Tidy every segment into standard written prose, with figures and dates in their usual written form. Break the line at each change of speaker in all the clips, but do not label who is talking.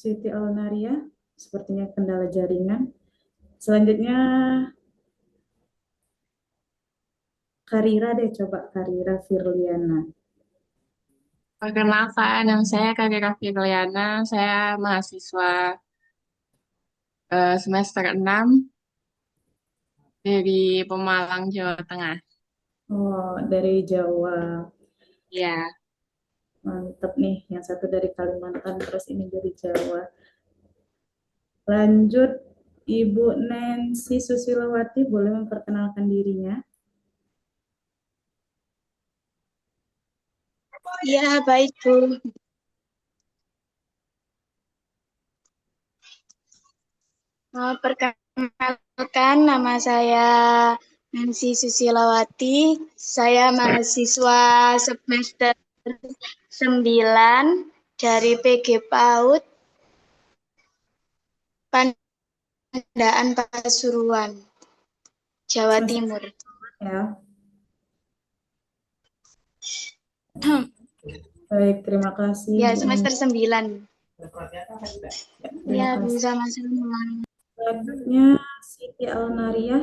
Siti Alnaria, sepertinya kendala jaringan. Selanjutnya Karira deh, coba Karira Firliana.
Perkenalkan, nama saya Karira Firliana, saya mahasiswa semester 6 dari Pemalang, Jawa Tengah.
Oh, dari Jawa.
Ya,
Mantep nih, yang satu dari Kalimantan, terus ini dari Jawa. Lanjut, Ibu Nancy Susilawati, boleh memperkenalkan dirinya?
Ya, baik, Bu. Perkenalkan, nama saya Nancy Susilawati. Saya mahasiswa semester 9 dari PG PAUD Pandaan Pasuruan, Jawa
Semester
Timur.
ya. Baik, terima kasih
Ya,
Bu
semester
Nancy.
9.
Terima
Ya, Bu,
kasih.
sama-sama.
Selanjutnya Siti Alnaria,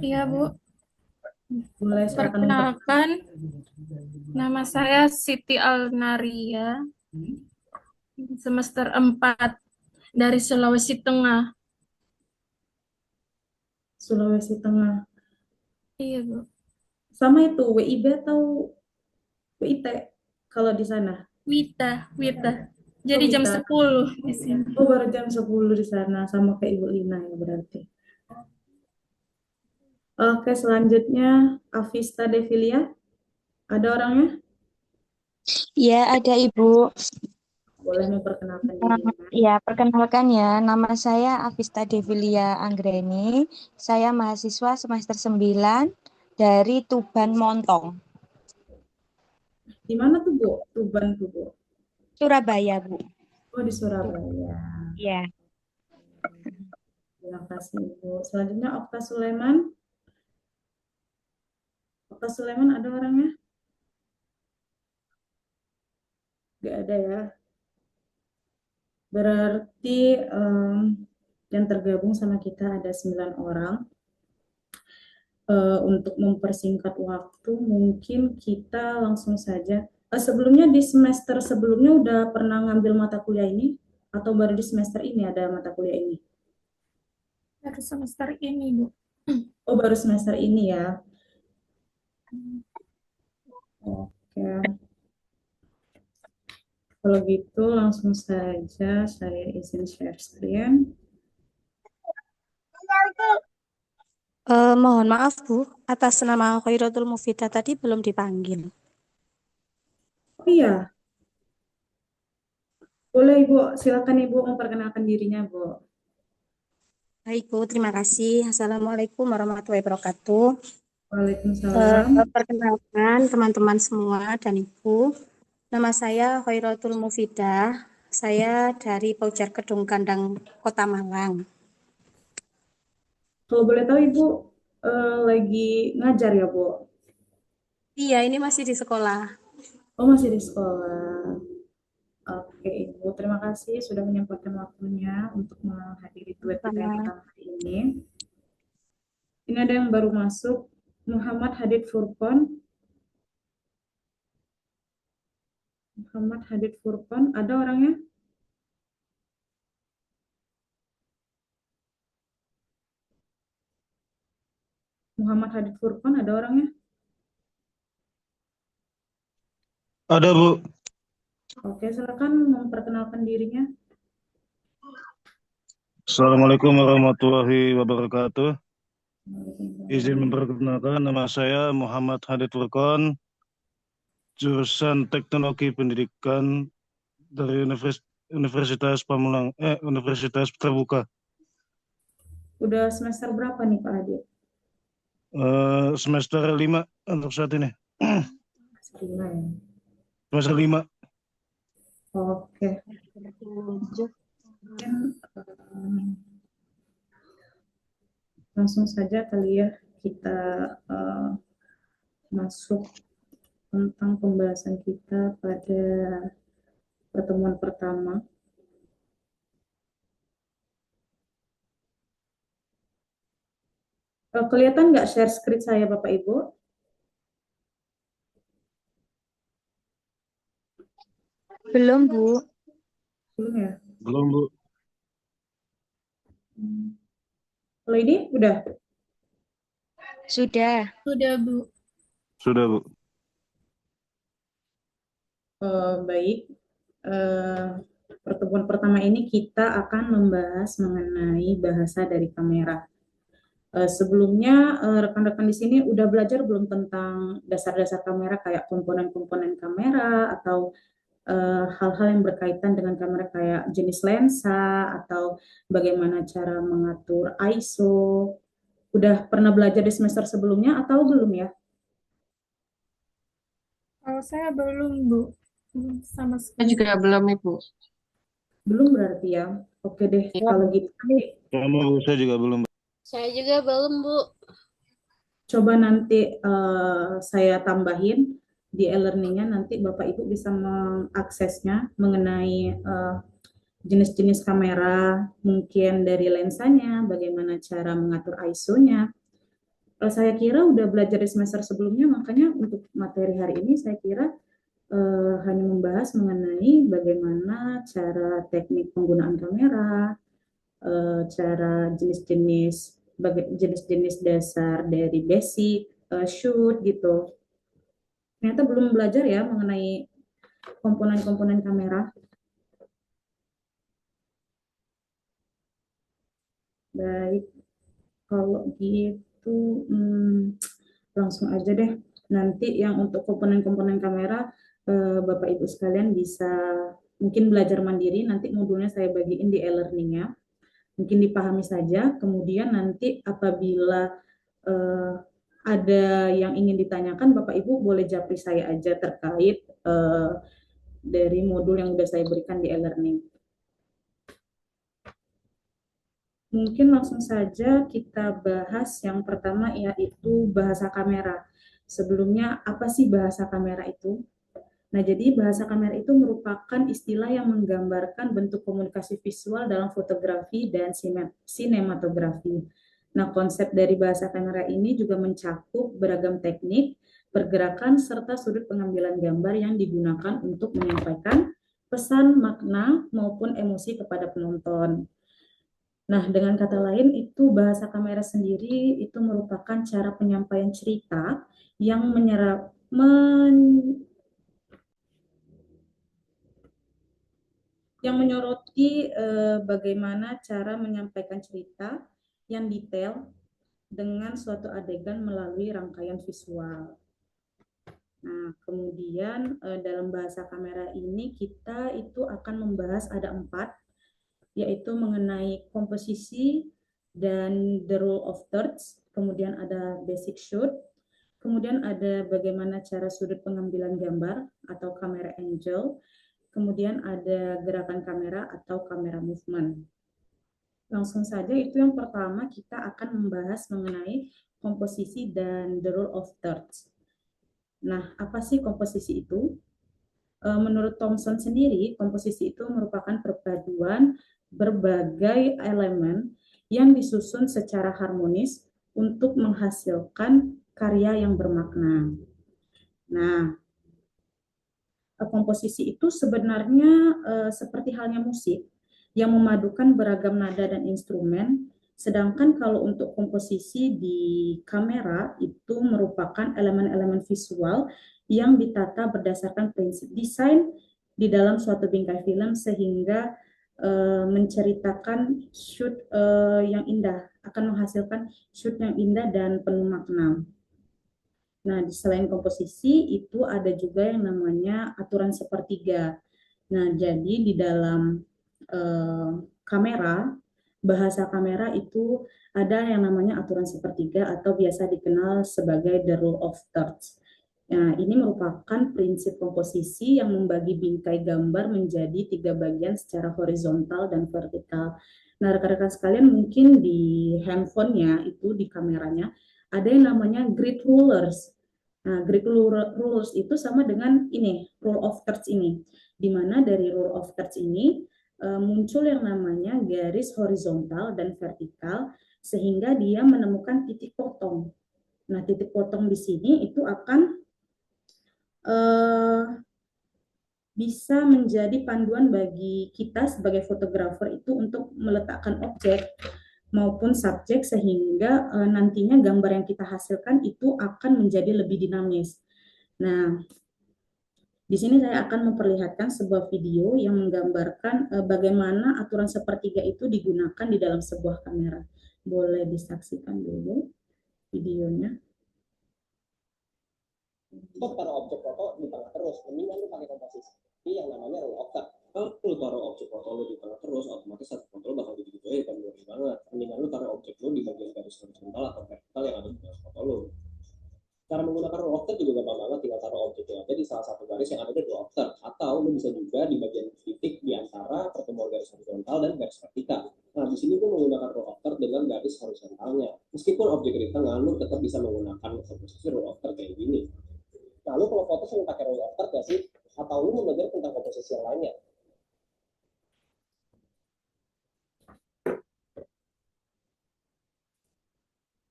Iya, Bu.
boleh silakan
Perkenalkan, nama saya Siti Alnaria, semester 4 dari Sulawesi Tengah.
Sulawesi Tengah.
Iya, Bu.
Sama itu WIB atau WIT kalau di sana?
Wita, Wita.
Oh,
Jadi jam
Wita.
10 di sini.
Oh, baru jam 10 di sana, sama kayak Ibu Lina ya berarti. Oke, selanjutnya Avista Devilia. Ada orangnya?
Ya, ada Ibu.
Boleh memperkenalkan dirinya.
Ya, perkenalkan ya, nama saya Avista Devilia Anggreni. Saya mahasiswa semester 9 dari Tuban Montong,
Di mana tuh, Bu? Tuban tuh, Bu.
Surabaya, Bu.
Oh, di Surabaya.
Ya.
Terima kasih, Ibu. Selanjutnya Okta Sulaiman. Okta Sulaiman ada orangnya? Gak ada ya. Berarti yang tergabung sama kita ada 9 orang. Untuk mempersingkat waktu, mungkin kita langsung saja. Sebelumnya di semester sebelumnya udah pernah ngambil mata kuliah ini? Atau baru di semester ini ada mata kuliah ini?
Baru semester ini, Bu.
Oh, baru semester ini ya. Oke. Kalau gitu langsung saja saya izin share screen.
Mohon maaf Bu, atas nama Khairatul Mufidah tadi belum dipanggil.
Oh iya, boleh Ibu, silakan Ibu memperkenalkan dirinya, Bu.
Baik Bu, terima kasih. Assalamualaikum warahmatullahi wabarakatuh.
Waalaikumsalam.
Perkenalkan teman-teman semua dan Ibu, nama saya Khairatul Mufidah. Saya dari Paujar Kedung Kandang, Kota Malang.
Kalau boleh tahu Ibu lagi ngajar ya, Bu?
Iya, ini masih di sekolah.
Oh, masih di sekolah. Oke, Ibu. Terima kasih sudah menyempatkan waktunya untuk menghadiri duet kita yang
Sama.
pertama hari ini. Ini ada yang baru masuk, Muhammad Hadid Furqon. Muhammad Hadid Furqon, ada orangnya? Muhammad Hadid Furqon, ada orangnya?
Ada Bu.
Oke, silakan memperkenalkan dirinya.
Assalamualaikum warahmatullahi wabarakatuh. Izin
Waalaikumsalam.
memperkenalkan, nama saya Muhammad Hadid Furqon, jurusan Teknologi Pendidikan dari Universitas Pamulang, Universitas Terbuka.
Udah semester berapa nih Pak Hadid?
Semester 5 untuk saat ini.
Lima ya.
Semester 5.
Oke. Mungkin langsung saja kali ya kita eh, masuk tentang pembahasan kita pada pertemuan pertama. Kelihatan nggak share screen saya, Bapak Ibu?
Belum, Bu.
Belum ya?
Belum, Bu.
Kalau ini udah?
Sudah.
Sudah, Bu.
Sudah, Bu.
Baik. Eh, Pertemuan pertama ini kita akan membahas mengenai bahasa dari kamera. Sebelumnya rekan-rekan di sini udah belajar belum tentang dasar-dasar kamera kayak komponen-komponen kamera atau hal-hal yang berkaitan dengan kamera kayak jenis lensa atau bagaimana cara mengatur ISO. Udah pernah belajar di semester sebelumnya atau belum ya?
Kalau saya belum, Bu. Belum sama
Saya
sekali.
juga belum, Ibu.
Belum berarti ya. Oke deh,
Iya.
kalau gitu nanti
Sama, Bu. Saya juga belum, Bu.
Saya juga belum, Bu.
coba nanti saya tambahin di e-learning-nya, nanti Bapak Ibu bisa mengaksesnya mengenai jenis-jenis kamera, mungkin dari lensanya, bagaimana cara mengatur ISO-nya. Saya kira udah belajar di semester sebelumnya, makanya untuk materi hari ini saya kira hanya membahas mengenai bagaimana cara teknik penggunaan kamera, cara jenis-jenis dasar dari basic shoot gitu. Ternyata belum belajar ya mengenai komponen-komponen kamera. Baik, kalau gitu langsung aja deh. Nanti yang untuk komponen-komponen kamera Bapak Ibu sekalian bisa mungkin belajar mandiri. Nanti modulnya saya bagiin di e-learning-nya. Mungkin dipahami saja. Kemudian nanti apabila ada yang ingin ditanyakan, Bapak Ibu boleh japri saya aja terkait dari modul yang sudah saya berikan di e-learning. Mungkin langsung saja kita bahas yang pertama, yaitu bahasa kamera. Sebelumnya, apa sih bahasa kamera itu? Nah, jadi bahasa kamera itu merupakan istilah yang menggambarkan bentuk komunikasi visual dalam fotografi dan sinematografi. Nah, konsep dari bahasa kamera ini juga mencakup beragam teknik, pergerakan, serta sudut pengambilan gambar yang digunakan untuk menyampaikan pesan, makna, maupun emosi kepada penonton. Nah, dengan kata lain, itu bahasa kamera sendiri itu merupakan cara penyampaian cerita yang menyoroti bagaimana cara menyampaikan cerita yang detail dengan suatu adegan melalui rangkaian visual. Nah, kemudian dalam bahasa kamera ini kita itu akan membahas ada 4, yaitu mengenai komposisi dan the rule of thirds, kemudian ada basic shoot, kemudian ada bagaimana cara sudut pengambilan gambar atau camera angle, kemudian ada gerakan kamera atau camera movement. Langsung saja, itu yang pertama kita akan membahas mengenai komposisi dan the rule of thirds. Nah, apa sih komposisi itu? Menurut Thomson sendiri, komposisi itu merupakan perpaduan berbagai elemen yang disusun secara harmonis untuk menghasilkan karya yang bermakna. Nah, komposisi itu sebenarnya seperti halnya musik yang memadukan beragam nada dan instrumen, sedangkan kalau untuk komposisi di kamera itu merupakan elemen-elemen visual yang ditata berdasarkan prinsip desain di dalam suatu bingkai film sehingga menceritakan shoot yang indah, akan menghasilkan shoot yang indah dan penuh makna. Nah, selain komposisi itu ada juga yang namanya aturan sepertiga. Nah, jadi di dalam kamera, bahasa kamera itu ada yang namanya aturan sepertiga atau biasa dikenal sebagai the rule of thirds. Nah, ini merupakan prinsip komposisi yang membagi bingkai gambar menjadi 3 bagian secara horizontal dan vertikal. Nah, rekan-rekan sekalian mungkin di handphonenya itu di kameranya ada yang namanya grid rulers. Nah, grid rulers itu sama dengan ini, rule of thirds ini. Di mana dari rule of thirds ini muncul yang namanya garis horizontal dan vertikal sehingga dia menemukan titik potong. Nah, titik potong di sini itu akan bisa menjadi panduan bagi kita sebagai fotografer itu untuk meletakkan objek maupun subjek sehingga nantinya gambar yang kita hasilkan itu akan menjadi lebih dinamis. Nah, di sini saya akan memperlihatkan sebuah video yang menggambarkan bagaimana aturan sepertiga itu digunakan di dalam sebuah kamera. Boleh disaksikan dulu videonya.
Untuk taruh objek foto di tengah terus, mendingan lu pakai komposisi yang namanya roll over. Kalau lu taruh objek foto lu di tengah terus, otomatis satu foto lu bakal gitu-gitu aja, kan boring banget. Mendingan lu taruh objek lu di bagian garis horizontal atau vertikal yang ada di dalam foto lu. Cara menggunakan roll over juga gampang banget, tinggal taruh objek yang ada di salah satu garis yang ada di roll over, atau lu bisa juga di bagian titik di antara pertemuan garis horizontal dan garis vertikal. Nah, di sini gue menggunakan roll over dengan garis horizontalnya. Meskipun objek di tengah, lu tetap bisa menggunakan komposisi roll over kayak gini. Lalu kalau foto sering pakai roll over gak sih? Atau lu mau belajar tentang komposisi yang lainnya?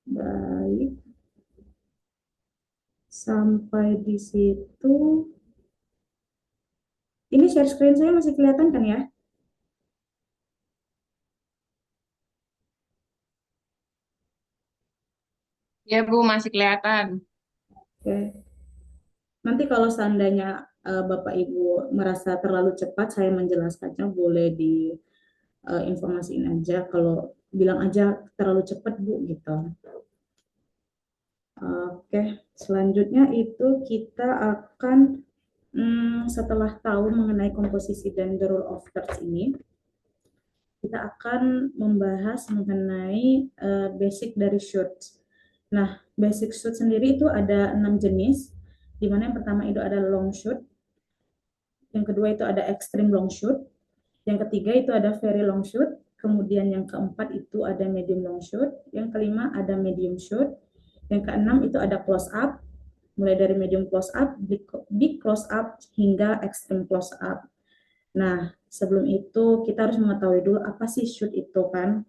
Baik. Sampai di situ. Ini share screen saya masih kelihatan kan ya?
Ya, Bu, masih kelihatan.
Oke. Nanti kalau seandainya Bapak Ibu merasa terlalu cepat saya menjelaskannya, boleh informasiin aja. Kalau bilang aja terlalu cepat Bu gitu. Oke, selanjutnya itu kita akan setelah tahu mengenai komposisi dan the rule of thirds ini, kita akan membahas mengenai basic dari shoot. Nah, basic shoot sendiri itu ada 6 jenis, di mana yang pertama itu ada long shoot, yang kedua itu ada extreme long shoot, yang ketiga itu ada very long shoot, kemudian yang keempat itu ada medium long shoot, yang kelima ada medium shoot, yang keenam itu ada close up, mulai dari medium close up, big close up, hingga extreme close up. Nah, sebelum itu kita harus mengetahui dulu apa sih shoot itu kan.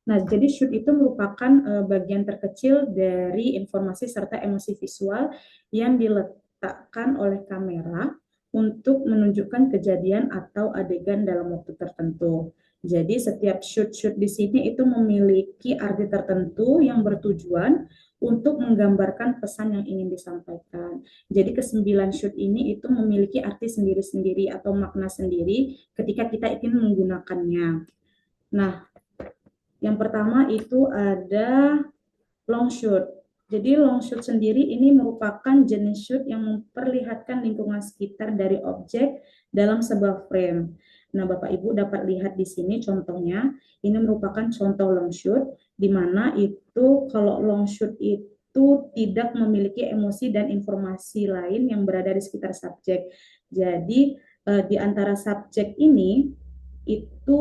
Nah, jadi shoot itu merupakan bagian terkecil dari informasi serta emosi visual yang diletakkan oleh kamera untuk menunjukkan kejadian atau adegan dalam waktu tertentu. Jadi setiap shoot di sini itu memiliki arti tertentu yang bertujuan untuk menggambarkan pesan yang ingin disampaikan. Jadi ke-9 shoot ini itu memiliki arti sendiri-sendiri atau makna sendiri ketika kita ingin menggunakannya. Nah, yang pertama itu ada long shoot. Jadi long shoot sendiri ini merupakan jenis shoot yang memperlihatkan lingkungan sekitar dari objek dalam sebuah frame. Nah, Bapak Ibu dapat lihat di sini contohnya. Ini merupakan contoh long shoot, di mana itu kalau long shoot itu tidak memiliki emosi dan informasi lain yang berada di sekitar subjek. Jadi di antara subjek ini itu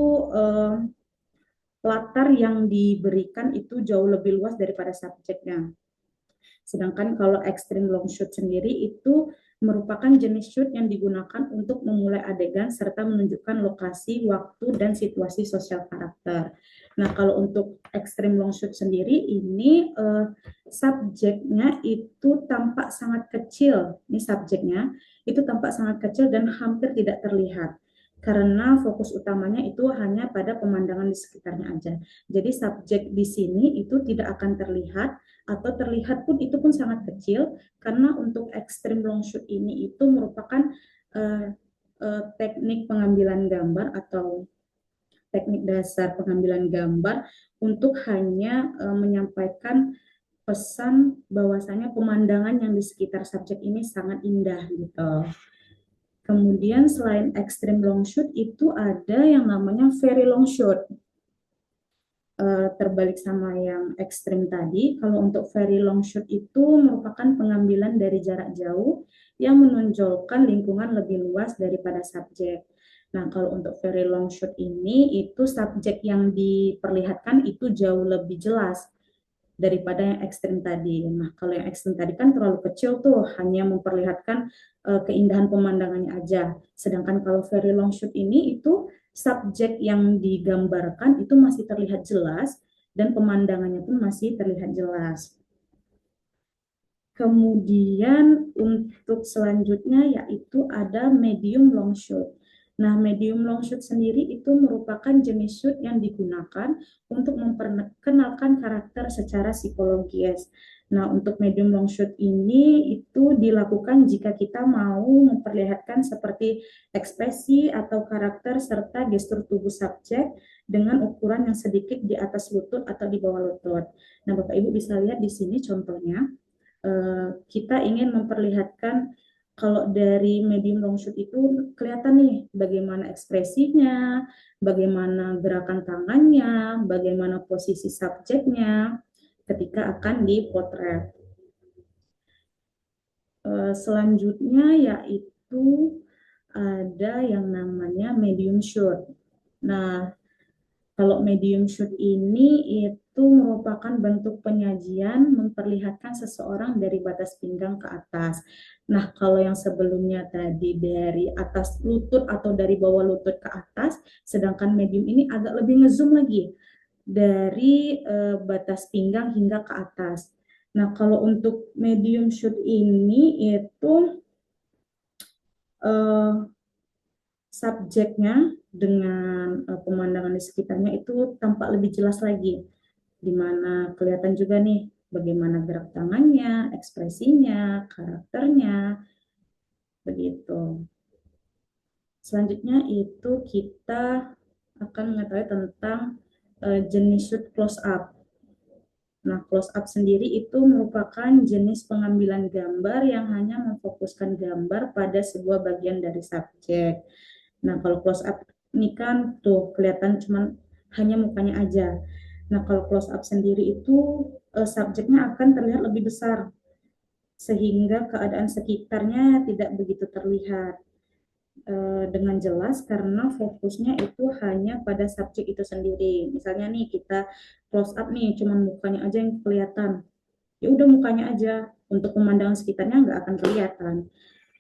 latar yang diberikan itu jauh lebih luas daripada subjeknya. Sedangkan kalau extreme long shoot sendiri itu merupakan jenis shoot yang digunakan untuk memulai adegan serta menunjukkan lokasi, waktu, dan situasi sosial karakter. Nah, kalau untuk extreme long shoot sendiri ini subjeknya itu tampak sangat kecil. Ini subjeknya itu tampak sangat kecil dan hampir tidak terlihat. Karena fokus utamanya itu hanya pada pemandangan di sekitarnya aja. Jadi subjek di sini itu tidak akan terlihat, atau terlihat pun itu pun sangat kecil, karena untuk extreme long shoot ini itu merupakan teknik pengambilan gambar atau teknik dasar pengambilan gambar untuk hanya menyampaikan pesan bahwasanya pemandangan yang di sekitar subjek ini sangat indah gitu. Kemudian selain extreme long shoot itu ada yang namanya very long shoot. Terbalik sama yang ekstrim tadi, kalau untuk very long shoot itu merupakan pengambilan dari jarak jauh yang menonjolkan lingkungan lebih luas daripada subjek. Nah, kalau untuk very long shoot ini itu subjek yang diperlihatkan itu jauh lebih jelas daripada yang ekstrim tadi. Nah, kalau yang ekstrim tadi kan terlalu kecil tuh, hanya memperlihatkan keindahan pemandangannya aja. Sedangkan kalau very long shoot ini itu subjek yang digambarkan itu masih terlihat jelas dan pemandangannya pun masih terlihat jelas. Kemudian untuk selanjutnya yaitu ada medium long shoot. Nah, medium long shoot sendiri itu merupakan jenis shoot yang digunakan untuk memperkenalkan karakter secara psikologis. Nah, untuk medium long shoot ini itu dilakukan jika kita mau memperlihatkan seperti ekspresi atau karakter serta gestur tubuh subjek dengan ukuran yang sedikit di atas lutut atau di bawah lutut. Nah, Bapak Ibu bisa lihat di sini contohnya. Kita ingin memperlihatkan kalau dari medium long shoot itu kelihatan nih bagaimana ekspresinya, bagaimana gerakan tangannya, bagaimana posisi subjeknya ketika akan dipotret. Selanjutnya yaitu ada yang namanya medium shoot. Nah, kalau medium shoot ini itu merupakan bentuk penyajian memperlihatkan seseorang dari batas pinggang ke atas. Nah, kalau yang sebelumnya tadi dari atas lutut atau dari bawah lutut ke atas, sedangkan medium ini agak lebih ngezoom lagi dari batas pinggang hingga ke atas. Nah, kalau untuk medium shoot ini itu subjeknya dengan pemandangan di sekitarnya itu tampak lebih jelas lagi, di mana kelihatan juga nih bagaimana gerak tangannya, ekspresinya, karakternya, begitu. Selanjutnya itu kita akan mengetahui tentang jenis shoot close up. Nah, close up sendiri itu merupakan jenis pengambilan gambar yang hanya memfokuskan gambar pada sebuah bagian dari subjek. Nah, kalau close up ini kan tuh kelihatan cuman hanya mukanya aja. Nah, kalau close up sendiri itu subjeknya akan terlihat lebih besar sehingga keadaan sekitarnya tidak begitu terlihat dengan jelas karena fokusnya itu hanya pada subjek itu sendiri. Misalnya nih kita close up nih cuman mukanya aja yang kelihatan. Ya udah mukanya aja, untuk pemandangan sekitarnya nggak akan kelihatan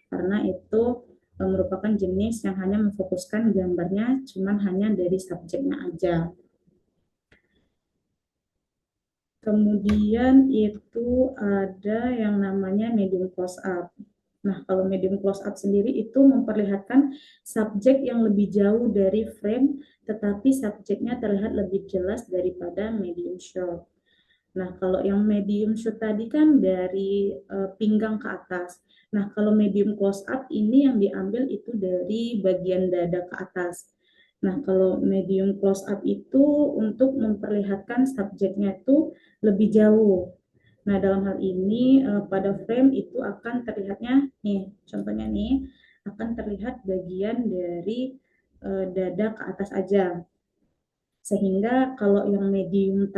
karena itu merupakan jenis yang hanya memfokuskan gambarnya cuman hanya dari subjeknya aja. Kemudian itu ada yang namanya medium close up. Nah, kalau medium close up sendiri itu memperlihatkan subjek yang lebih jauh dari frame, tetapi subjeknya terlihat lebih jelas daripada medium shot. Nah, kalau yang medium shoot tadi kan dari pinggang ke atas. Nah, kalau medium close up ini yang diambil itu dari bagian dada ke atas. Nah, kalau medium close up itu untuk memperlihatkan subjeknya itu lebih jauh. Nah, dalam hal ini pada frame itu akan terlihatnya nih, contohnya nih akan terlihat bagian dari dada ke atas aja. Sehingga kalau yang medium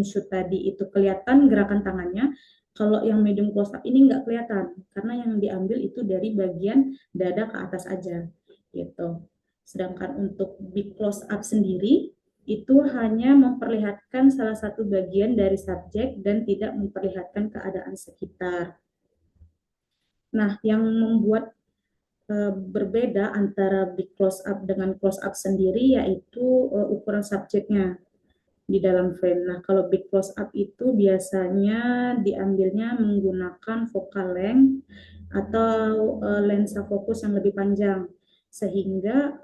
shoot tadi itu kelihatan gerakan tangannya, kalau yang medium close up ini nggak kelihatan karena yang diambil itu dari bagian dada ke atas aja gitu. Sedangkan untuk big close up sendiri itu hanya memperlihatkan salah satu bagian dari subjek dan tidak memperlihatkan keadaan sekitar. Nah, yang membuat berbeda antara big close up dengan close up sendiri yaitu ukuran subjeknya di dalam frame. Nah, kalau big close up itu biasanya diambilnya menggunakan focal length atau lensa fokus yang lebih panjang sehingga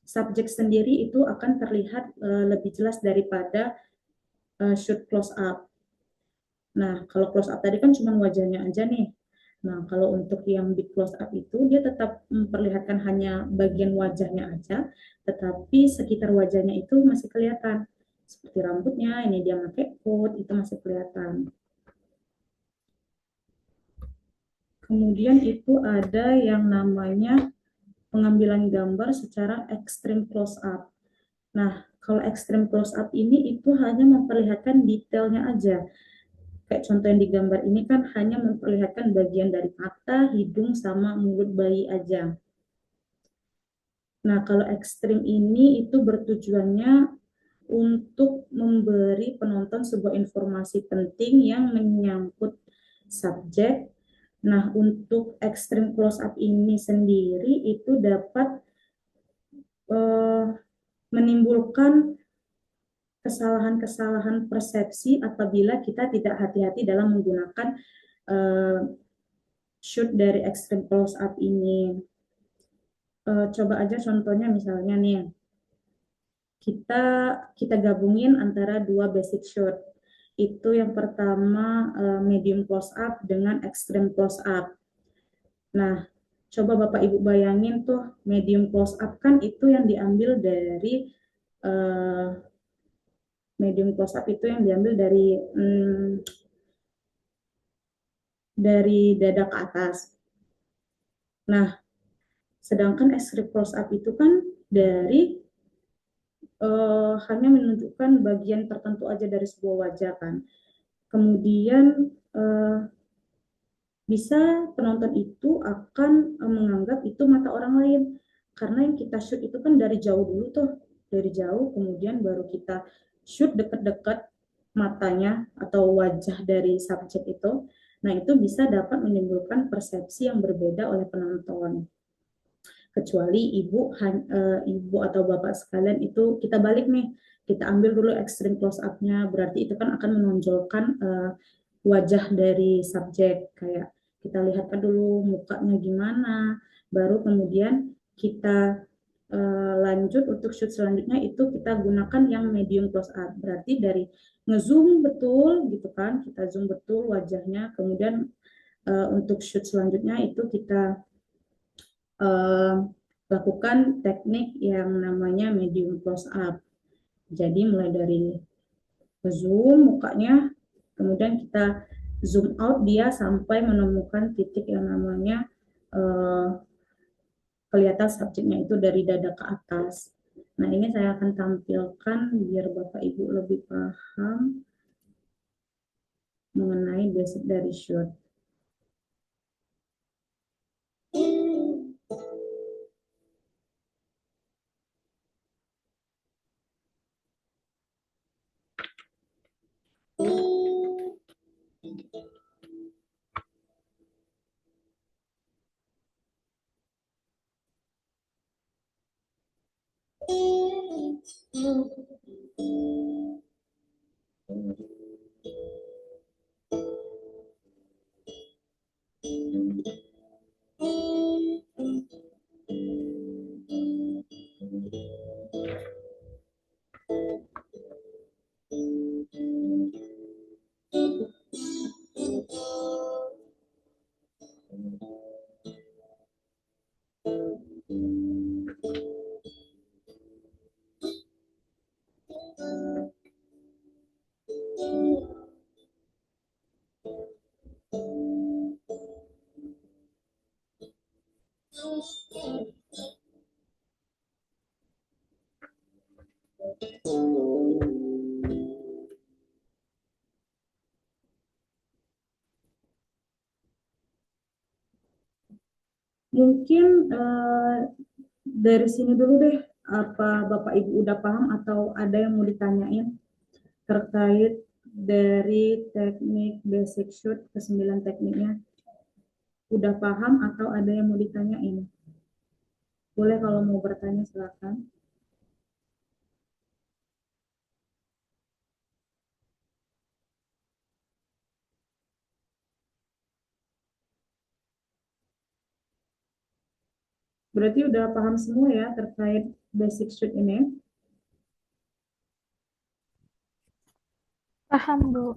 subjek sendiri itu akan terlihat lebih jelas daripada shoot close up. Nah, kalau close up tadi kan cuma wajahnya aja nih. Nah, kalau untuk yang big close up itu dia tetap memperlihatkan hanya bagian wajahnya aja, tetapi sekitar wajahnya itu masih kelihatan. Seperti rambutnya, ini dia pakai coat, itu masih kelihatan. Kemudian itu ada yang namanya pengambilan gambar secara extreme close up. Nah, kalau extreme close up ini itu hanya memperlihatkan detailnya aja. Kayak contoh yang digambar ini kan hanya memperlihatkan bagian dari mata, hidung, sama mulut bayi aja. Nah, kalau ekstrim ini itu bertujuannya untuk memberi penonton sebuah informasi penting yang menyangkut subjek. Nah, untuk ekstrim close up ini sendiri itu dapat menimbulkan kesalahan-kesalahan persepsi apabila kita tidak hati-hati dalam menggunakan shoot dari extreme close up ini. Coba aja contohnya misalnya nih, kita gabungin antara dua basic shoot. Itu yang pertama medium close up dengan extreme close up. Nah, coba Bapak Ibu bayangin tuh medium close up kan itu yang diambil dari medium close up itu yang diambil dari dada ke atas. Nah, sedangkan extreme close up itu kan dari hanya menunjukkan bagian tertentu aja dari sebuah wajah kan. Kemudian bisa penonton itu akan menganggap itu mata orang lain. Karena yang kita shoot itu kan dari jauh dulu tuh. Dari jauh, kemudian baru kita shoot dekat-dekat matanya atau wajah dari subjek itu. Nah, itu bisa dapat menimbulkan persepsi yang berbeda oleh penonton. Kecuali ibu atau bapak sekalian itu kita balik nih, kita ambil dulu extreme close up-nya, berarti itu kan akan menonjolkan wajah dari subjek, kayak kita lihatkan dulu mukanya gimana, baru kemudian kita lanjut untuk shoot selanjutnya itu kita gunakan yang medium close up, berarti dari ngezoom betul gitu kan, kita zoom betul wajahnya, kemudian untuk shoot selanjutnya itu kita lakukan teknik yang namanya medium close up. Jadi mulai dari zoom mukanya, kemudian kita zoom out dia sampai menemukan titik yang namanya kelihatan subjeknya itu dari dada ke atas. Nah, ini saya akan tampilkan biar Bapak Ibu lebih paham mengenai basic dari shoot. Mungkin dari sini dulu deh, apa Bapak Ibu udah paham atau ada yang mau ditanyain terkait dari teknik basic shoot ke 9 tekniknya? Udah paham atau ada yang mau ditanyain? Boleh kalau mau bertanya silakan. Berarti udah paham semua ya terkait basic shoot ini?
Paham, Bu.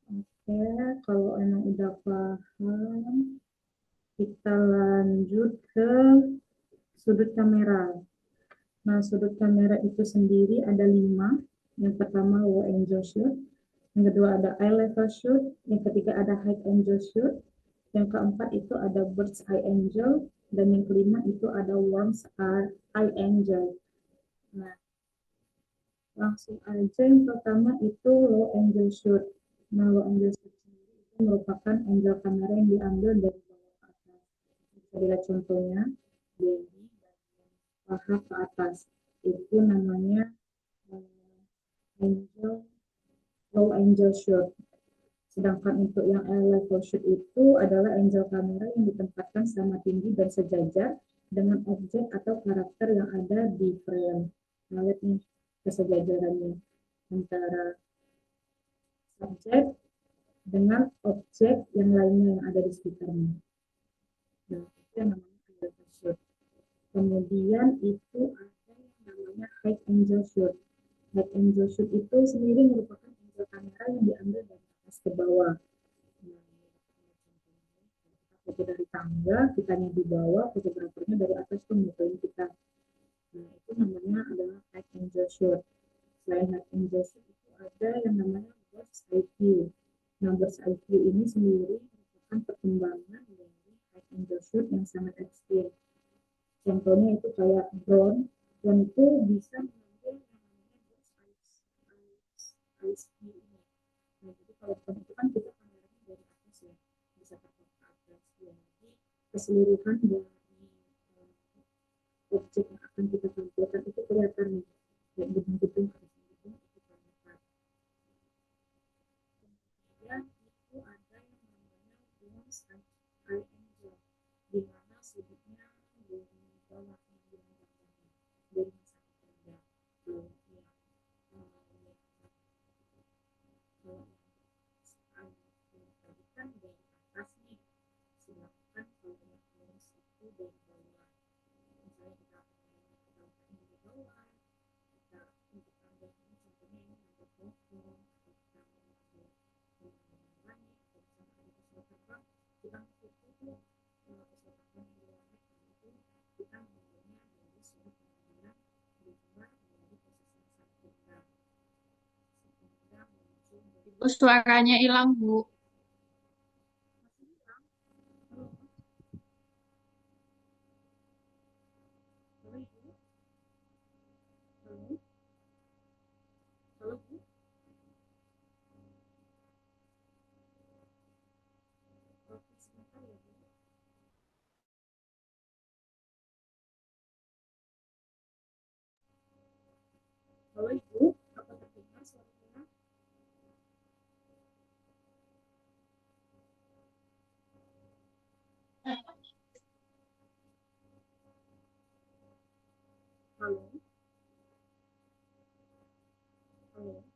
Oke, kalau emang udah paham, kita lanjut ke sudut kamera. Nah, sudut kamera itu sendiri ada 5. Yang pertama low angle shoot, yang kedua ada eye level shoot, yang ketiga ada high angle shoot, yang keempat itu ada bird's eye angle, dan yang kelima itu ada worm's eye angle. Nah, langsung aja yang pertama itu low angle shoot. Nah, low angle shoot sendiri itu merupakan angle kamera yang diambil dari bawah ke atas. Bisa dilihat contohnya dari paha ke atas. Itu namanya low angle shoot. Sedangkan untuk yang eye level shoot itu adalah angle kamera yang ditempatkan sama tinggi dan sejajar dengan objek atau karakter yang ada di frame. Nah, lihat nih, kesejajarannya antara subjek dengan objek yang lainnya yang ada di sekitarnya. Nah, itu yang namanya identity shoot. Kemudian itu ada yang namanya high angle shoot. High angle shoot itu sendiri merupakan angle kamera yang diambil dari atas ke bawah. Nah, kita foto dari tangga, kitanya di bawah, fotografernya dari atas tuh motoin kita. Nah, itu namanya adalah high angle shoot. Selain high angle shoot itu ada yang namanya bird's eye view. Nah, bird's eye view ini sendiri merupakan perkembangan dari high angle shoot yang sangat ekstrim. Contohnya itu kayak drone yang itu bisa mengambil yang namanya bird's eye view ini. Nah, jadi kalau drone itu kan kita kameranya dari atas ya, bisa terpotret ke atas. Jadi keseluruhan dari objek yang akan kita tampilkan itu kelihatan nih, kayak gedung-gedung ada gedung itu kelihatan. Kemudian itu ada yang namanya bird's eye angle, di mana sudutnya dari bawah dari sangat rendah. Kalau yang tadi kan dari atas nih, sedangkan kalau yang lurus itu dari bawah. Misalnya kita di bawah, kita untuk ambil ini contohnya ini ada pohon atau kita mengambil langit atau misalnya ada pesawat terbang, kita itu pesawat terbang di langit itu kita mengambilnya dari sudut pandang di luar dari posisi yang sangat rendah sehingga muncul dari
Bu, suaranya hilang, Bu.
masih hilang. Halo, halo ibu, halo, halo bu, oke sebentar ya bu, halo ibu, apa terdengar suaranya? Halo, halo.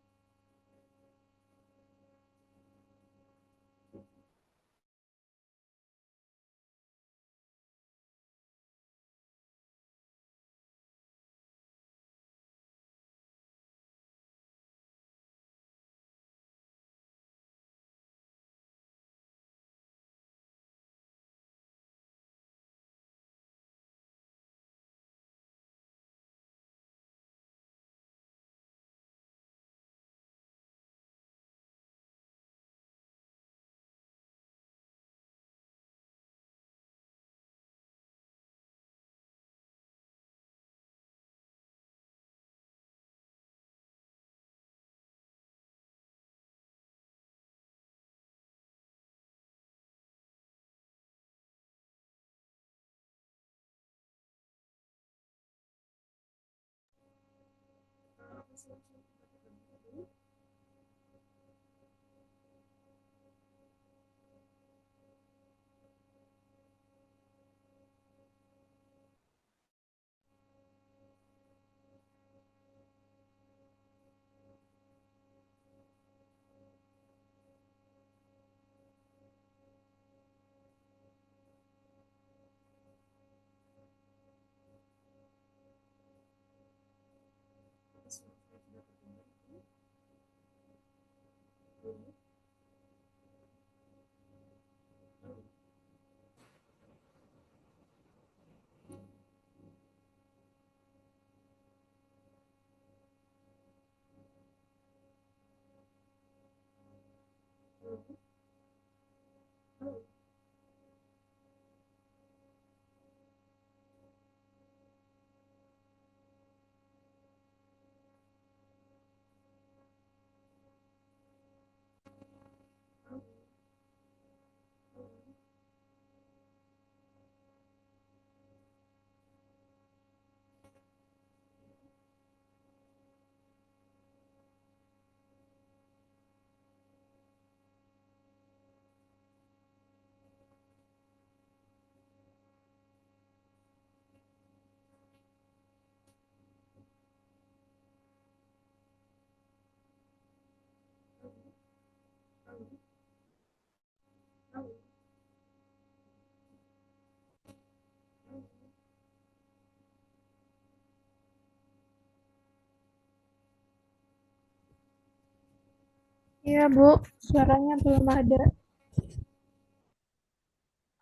Iya, Bu. Suaranya belum ada.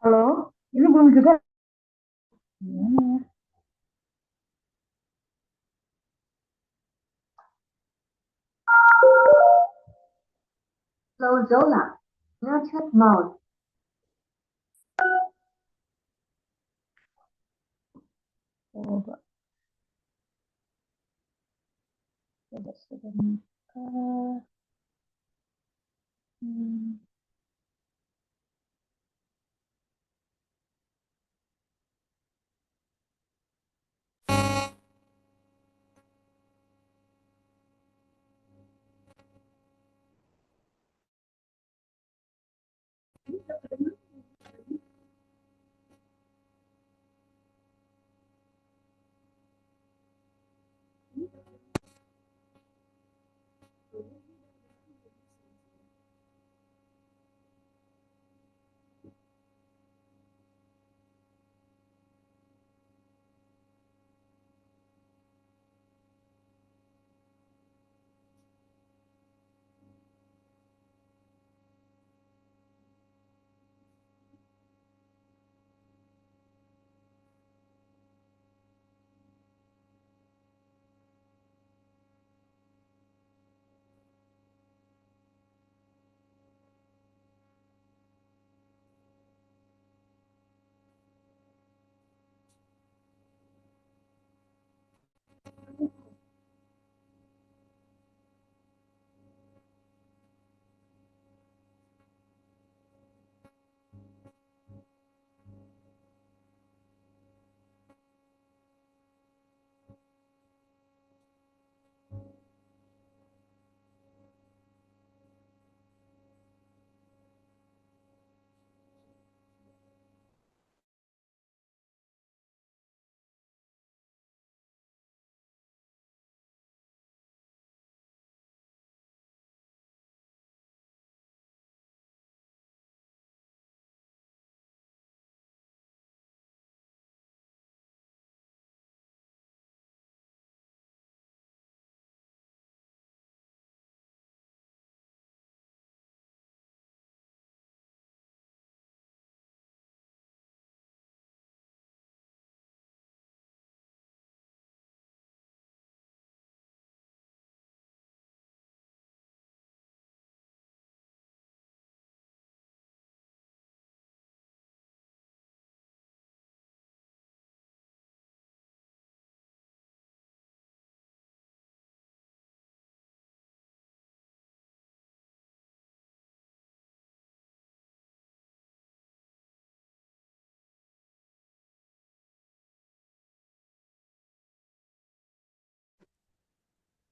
Halo, ini belum juga. Gimana ya? Slow zona, Bluetooth mode. Coba, sudah nikah. Hmm.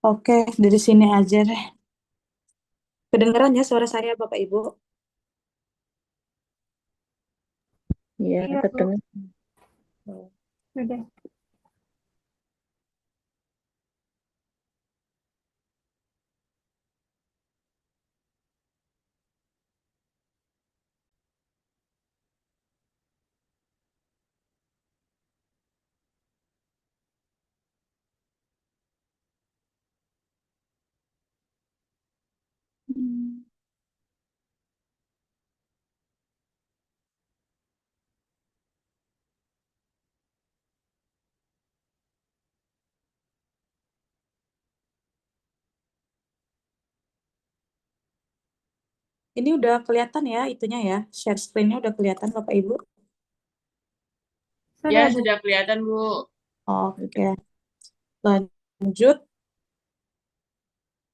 Oke, dari sini aja deh. Kedengeran ya suara saya, Bapak Ibu? Iya,
Iya, Bu.
kedengeran.
Sudah.
Hmm. Ini udah kelihatan ya itunya ya, share screen-nya udah kelihatan Bapak Ibu?
Ya,
Sudah, Bu.
sudah kelihatan, Bu.
Oke, lanjut.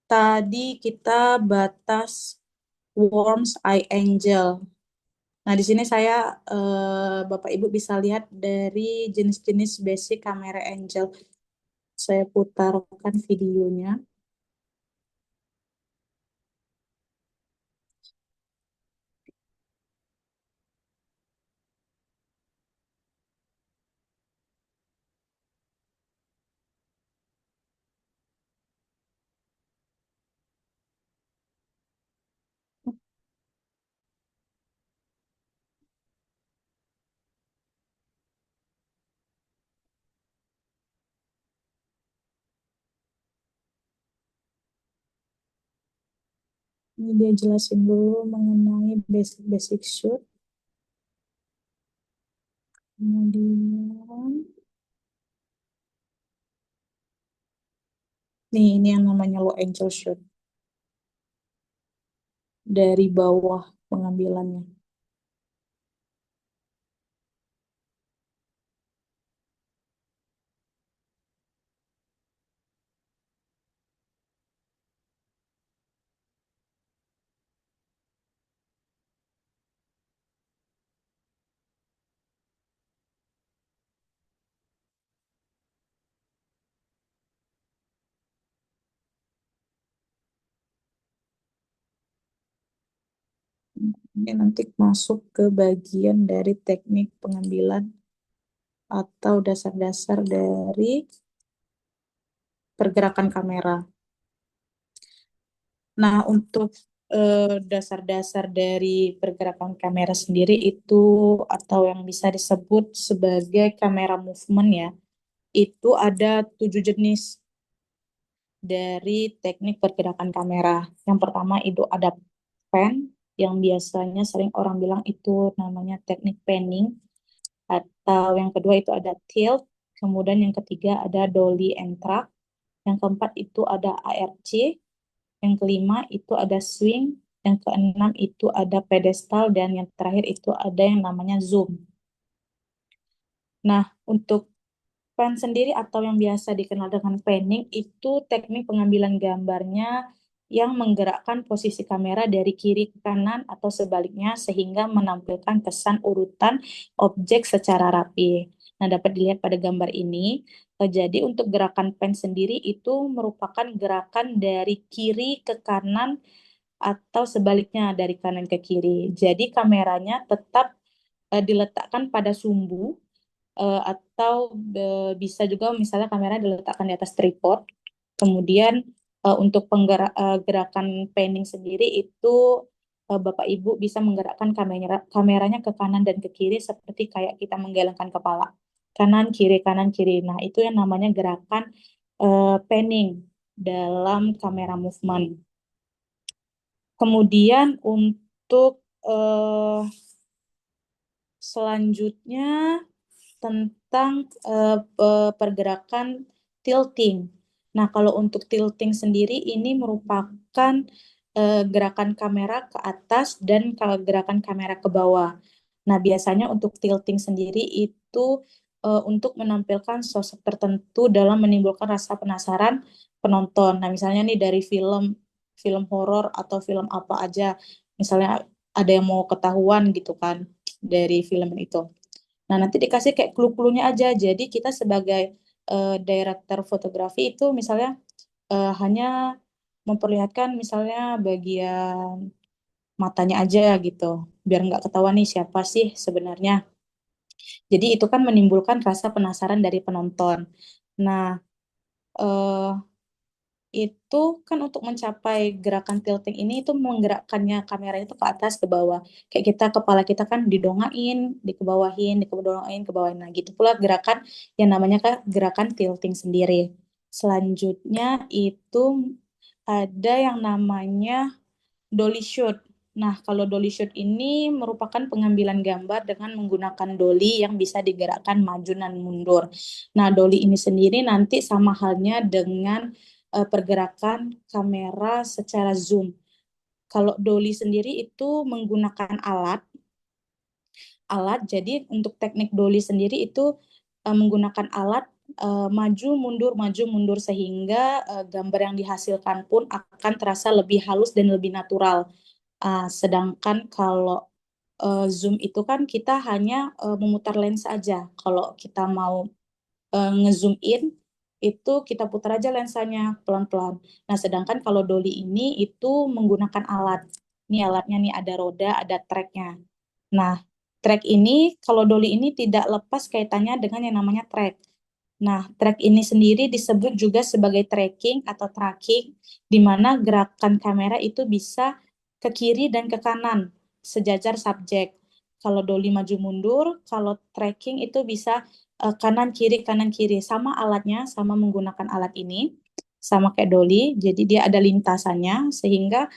Tadi kita batas Worm's Eye Angel. Nah, di sini saya Bapak Ibu bisa lihat dari jenis-jenis basic kamera angel. Saya putarkan videonya.
Ini dia jelasin dulu mengenai basic shoot. Kemudian, ini yang namanya low angle shoot. Dari bawah pengambilannya. Ini nanti masuk ke bagian dari teknik pengambilan atau dasar-dasar dari pergerakan kamera. Nah, untuk dasar-dasar dari pergerakan kamera sendiri itu atau yang bisa disebut sebagai kamera movement ya, itu ada 7 jenis dari teknik pergerakan kamera. Yang pertama itu ada pan, yang biasanya sering orang bilang itu namanya teknik panning, atau yang kedua itu ada tilt, kemudian yang ketiga ada dolly and track, yang keempat itu ada ARC, yang kelima itu ada swing, yang keenam itu ada pedestal, dan yang terakhir itu ada yang namanya zoom. Nah, untuk pan sendiri atau yang biasa dikenal dengan panning itu teknik pengambilan gambarnya yang menggerakkan posisi kamera dari kiri ke kanan atau sebaliknya sehingga menampilkan kesan urutan objek secara rapi. Nah, dapat dilihat pada gambar ini. Jadi untuk gerakan pan sendiri itu merupakan gerakan dari kiri ke kanan atau sebaliknya dari kanan ke kiri. Jadi kameranya tetap diletakkan pada sumbu atau bisa juga misalnya kamera diletakkan di atas tripod. Kemudian untuk gerakan panning sendiri itu Bapak Ibu bisa menggerakkan kameranya ke kanan dan ke kiri seperti kayak kita menggelengkan kepala. Kanan kiri kanan kiri. Nah, itu yang namanya gerakan panning dalam kamera movement. Kemudian untuk selanjutnya tentang pergerakan tilting. Nah, kalau untuk tilting sendiri ini merupakan gerakan kamera ke atas dan gerakan kamera ke bawah. Nah, biasanya untuk tilting sendiri itu untuk menampilkan sosok tertentu dalam menimbulkan rasa penasaran penonton. Nah, misalnya nih dari film horor atau film apa aja, misalnya ada yang mau ketahuan gitu kan dari film itu. Nah, nanti dikasih kayak clue-cluenya aja. Jadi kita sebagai director fotografi itu misalnya hanya memperlihatkan misalnya bagian matanya aja gitu. Biar nggak ketahuan nih siapa sih sebenarnya. Jadi itu kan menimbulkan rasa penasaran dari penonton. Nah, eh, itu kan untuk mencapai gerakan tilting ini itu menggerakkannya kamera itu ke atas ke bawah. Kayak kepala kita kan didongain, dikebawahin, dikebawahin, kebawahin. Nah, gitu pula gerakan yang namanya gerakan tilting sendiri. Selanjutnya itu ada yang namanya dolly shoot. Nah, kalau dolly shoot ini merupakan pengambilan gambar dengan menggunakan dolly yang bisa digerakkan maju dan mundur. Nah, dolly ini sendiri nanti sama halnya dengan pergerakan kamera secara zoom. Kalau dolly sendiri itu menggunakan alat. Jadi untuk teknik dolly sendiri itu menggunakan alat maju mundur sehingga gambar yang dihasilkan pun akan terasa lebih halus dan lebih natural. Sedangkan kalau zoom itu kan kita hanya memutar lens aja. Kalau kita mau ngezoom in itu kita putar aja lensanya pelan-pelan. Nah, sedangkan kalau dolly ini itu menggunakan alat. Ini alatnya nih ada roda, ada tracknya. Nah, track ini kalau dolly ini tidak lepas kaitannya dengan yang namanya track. Nah, track ini sendiri disebut juga sebagai tracking atau tracking, di mana gerakan kamera itu bisa ke kiri dan ke kanan, sejajar subjek. Kalau dolly maju mundur, kalau tracking itu bisa kanan kiri, sama alatnya, sama menggunakan alat ini, sama kayak dolly, jadi dia ada lintasannya, sehingga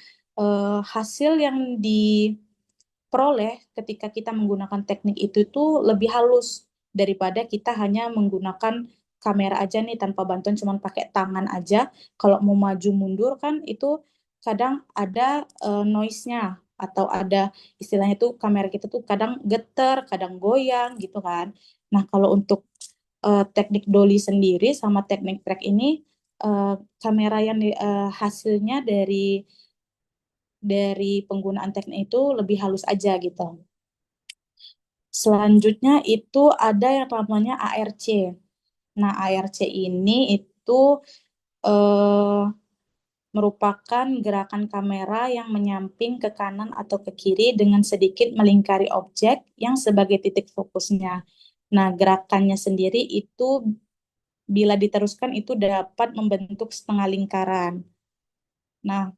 hasil yang diperoleh ketika kita menggunakan teknik itu tuh lebih halus daripada kita hanya menggunakan kamera aja nih tanpa bantuan cuman pakai tangan aja. Kalau mau maju mundur kan itu kadang ada noise-nya atau ada istilahnya tuh kamera kita tuh kadang geter, kadang goyang gitu kan. Nah, kalau untuk teknik dolly sendiri sama teknik track ini eh, kamera yang hasilnya dari penggunaan teknik itu lebih halus aja gitu. Selanjutnya itu ada yang namanya ARC. Nah, ARC ini itu eh, merupakan gerakan kamera yang menyamping ke kanan atau ke kiri dengan sedikit melingkari objek yang sebagai titik fokusnya. Nah, gerakannya sendiri itu bila diteruskan itu dapat membentuk setengah lingkaran. Nah,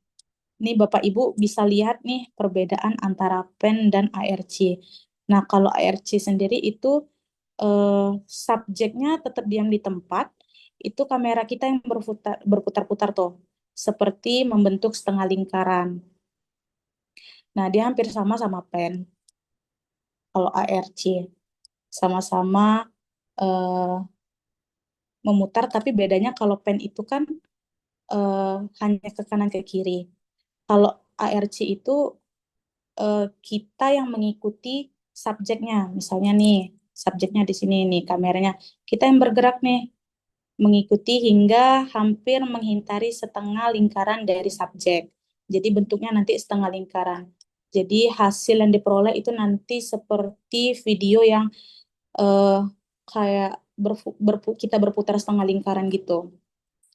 ini Bapak Ibu bisa lihat nih perbedaan antara pen dan ARC. Nah, kalau ARC sendiri itu eh, subjeknya tetap diam di tempat, itu kamera kita yang berputar-putar tuh, seperti membentuk setengah lingkaran. Nah, dia hampir sama sama pen. Kalau ARC sama-sama eh, memutar, tapi bedanya kalau pen itu kan eh, hanya ke kanan ke kiri. Kalau ARC itu kita yang mengikuti subjeknya. Misalnya nih, subjeknya di sini nih, kameranya. Kita yang bergerak nih, mengikuti hingga hampir menghintari setengah lingkaran dari subjek. Jadi bentuknya nanti setengah lingkaran. Jadi hasil yang diperoleh itu nanti seperti video yang eh, kayak kita berputar setengah lingkaran gitu.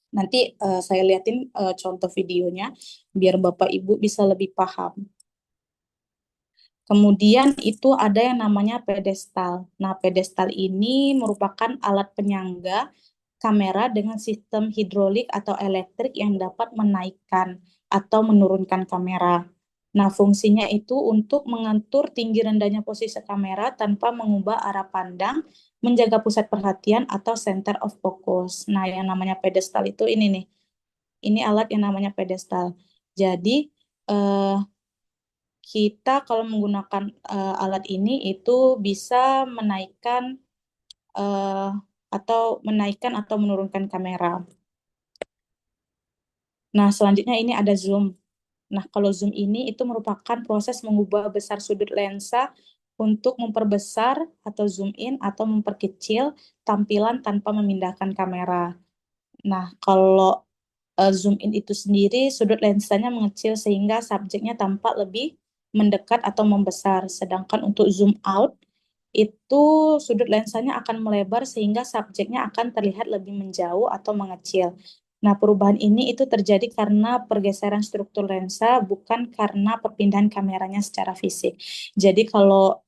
Nanti saya liatin contoh videonya biar Bapak Ibu bisa lebih paham. Kemudian itu ada yang namanya pedestal. Nah, pedestal ini merupakan alat penyangga kamera dengan sistem hidrolik atau elektrik yang dapat menaikkan atau menurunkan kamera. Nah, fungsinya itu untuk mengatur tinggi rendahnya posisi kamera tanpa mengubah arah pandang, menjaga pusat perhatian atau center of focus. Nah, yang namanya pedestal itu ini nih. Ini alat yang namanya pedestal. Jadi, eh, kita kalau menggunakan alat ini itu bisa menaikkan eh, atau menurunkan kamera. Nah, selanjutnya ini ada zoom. Nah, kalau zoom ini itu merupakan proses mengubah besar sudut lensa untuk memperbesar atau zoom in atau memperkecil tampilan tanpa memindahkan kamera. Nah, kalau zoom in itu sendiri sudut lensanya mengecil sehingga subjeknya tampak lebih mendekat atau membesar. Sedangkan untuk zoom out itu sudut lensanya akan melebar sehingga subjeknya akan terlihat lebih menjauh atau mengecil. Nah, perubahan ini itu terjadi karena pergeseran struktur lensa bukan karena perpindahan kameranya secara fisik. Jadi kalau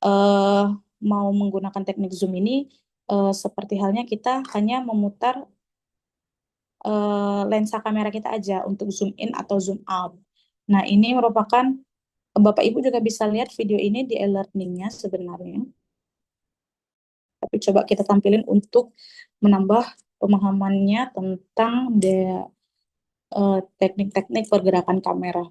eh, mau menggunakan teknik zoom ini seperti halnya kita hanya memutar lensa kamera kita aja untuk zoom in atau zoom out. Nah, ini merupakan Bapak Ibu juga bisa lihat video ini di e-learningnya sebenarnya. Tapi coba kita tampilin untuk menambah pemahamannya tentang teknik-teknik pergerakan kamera.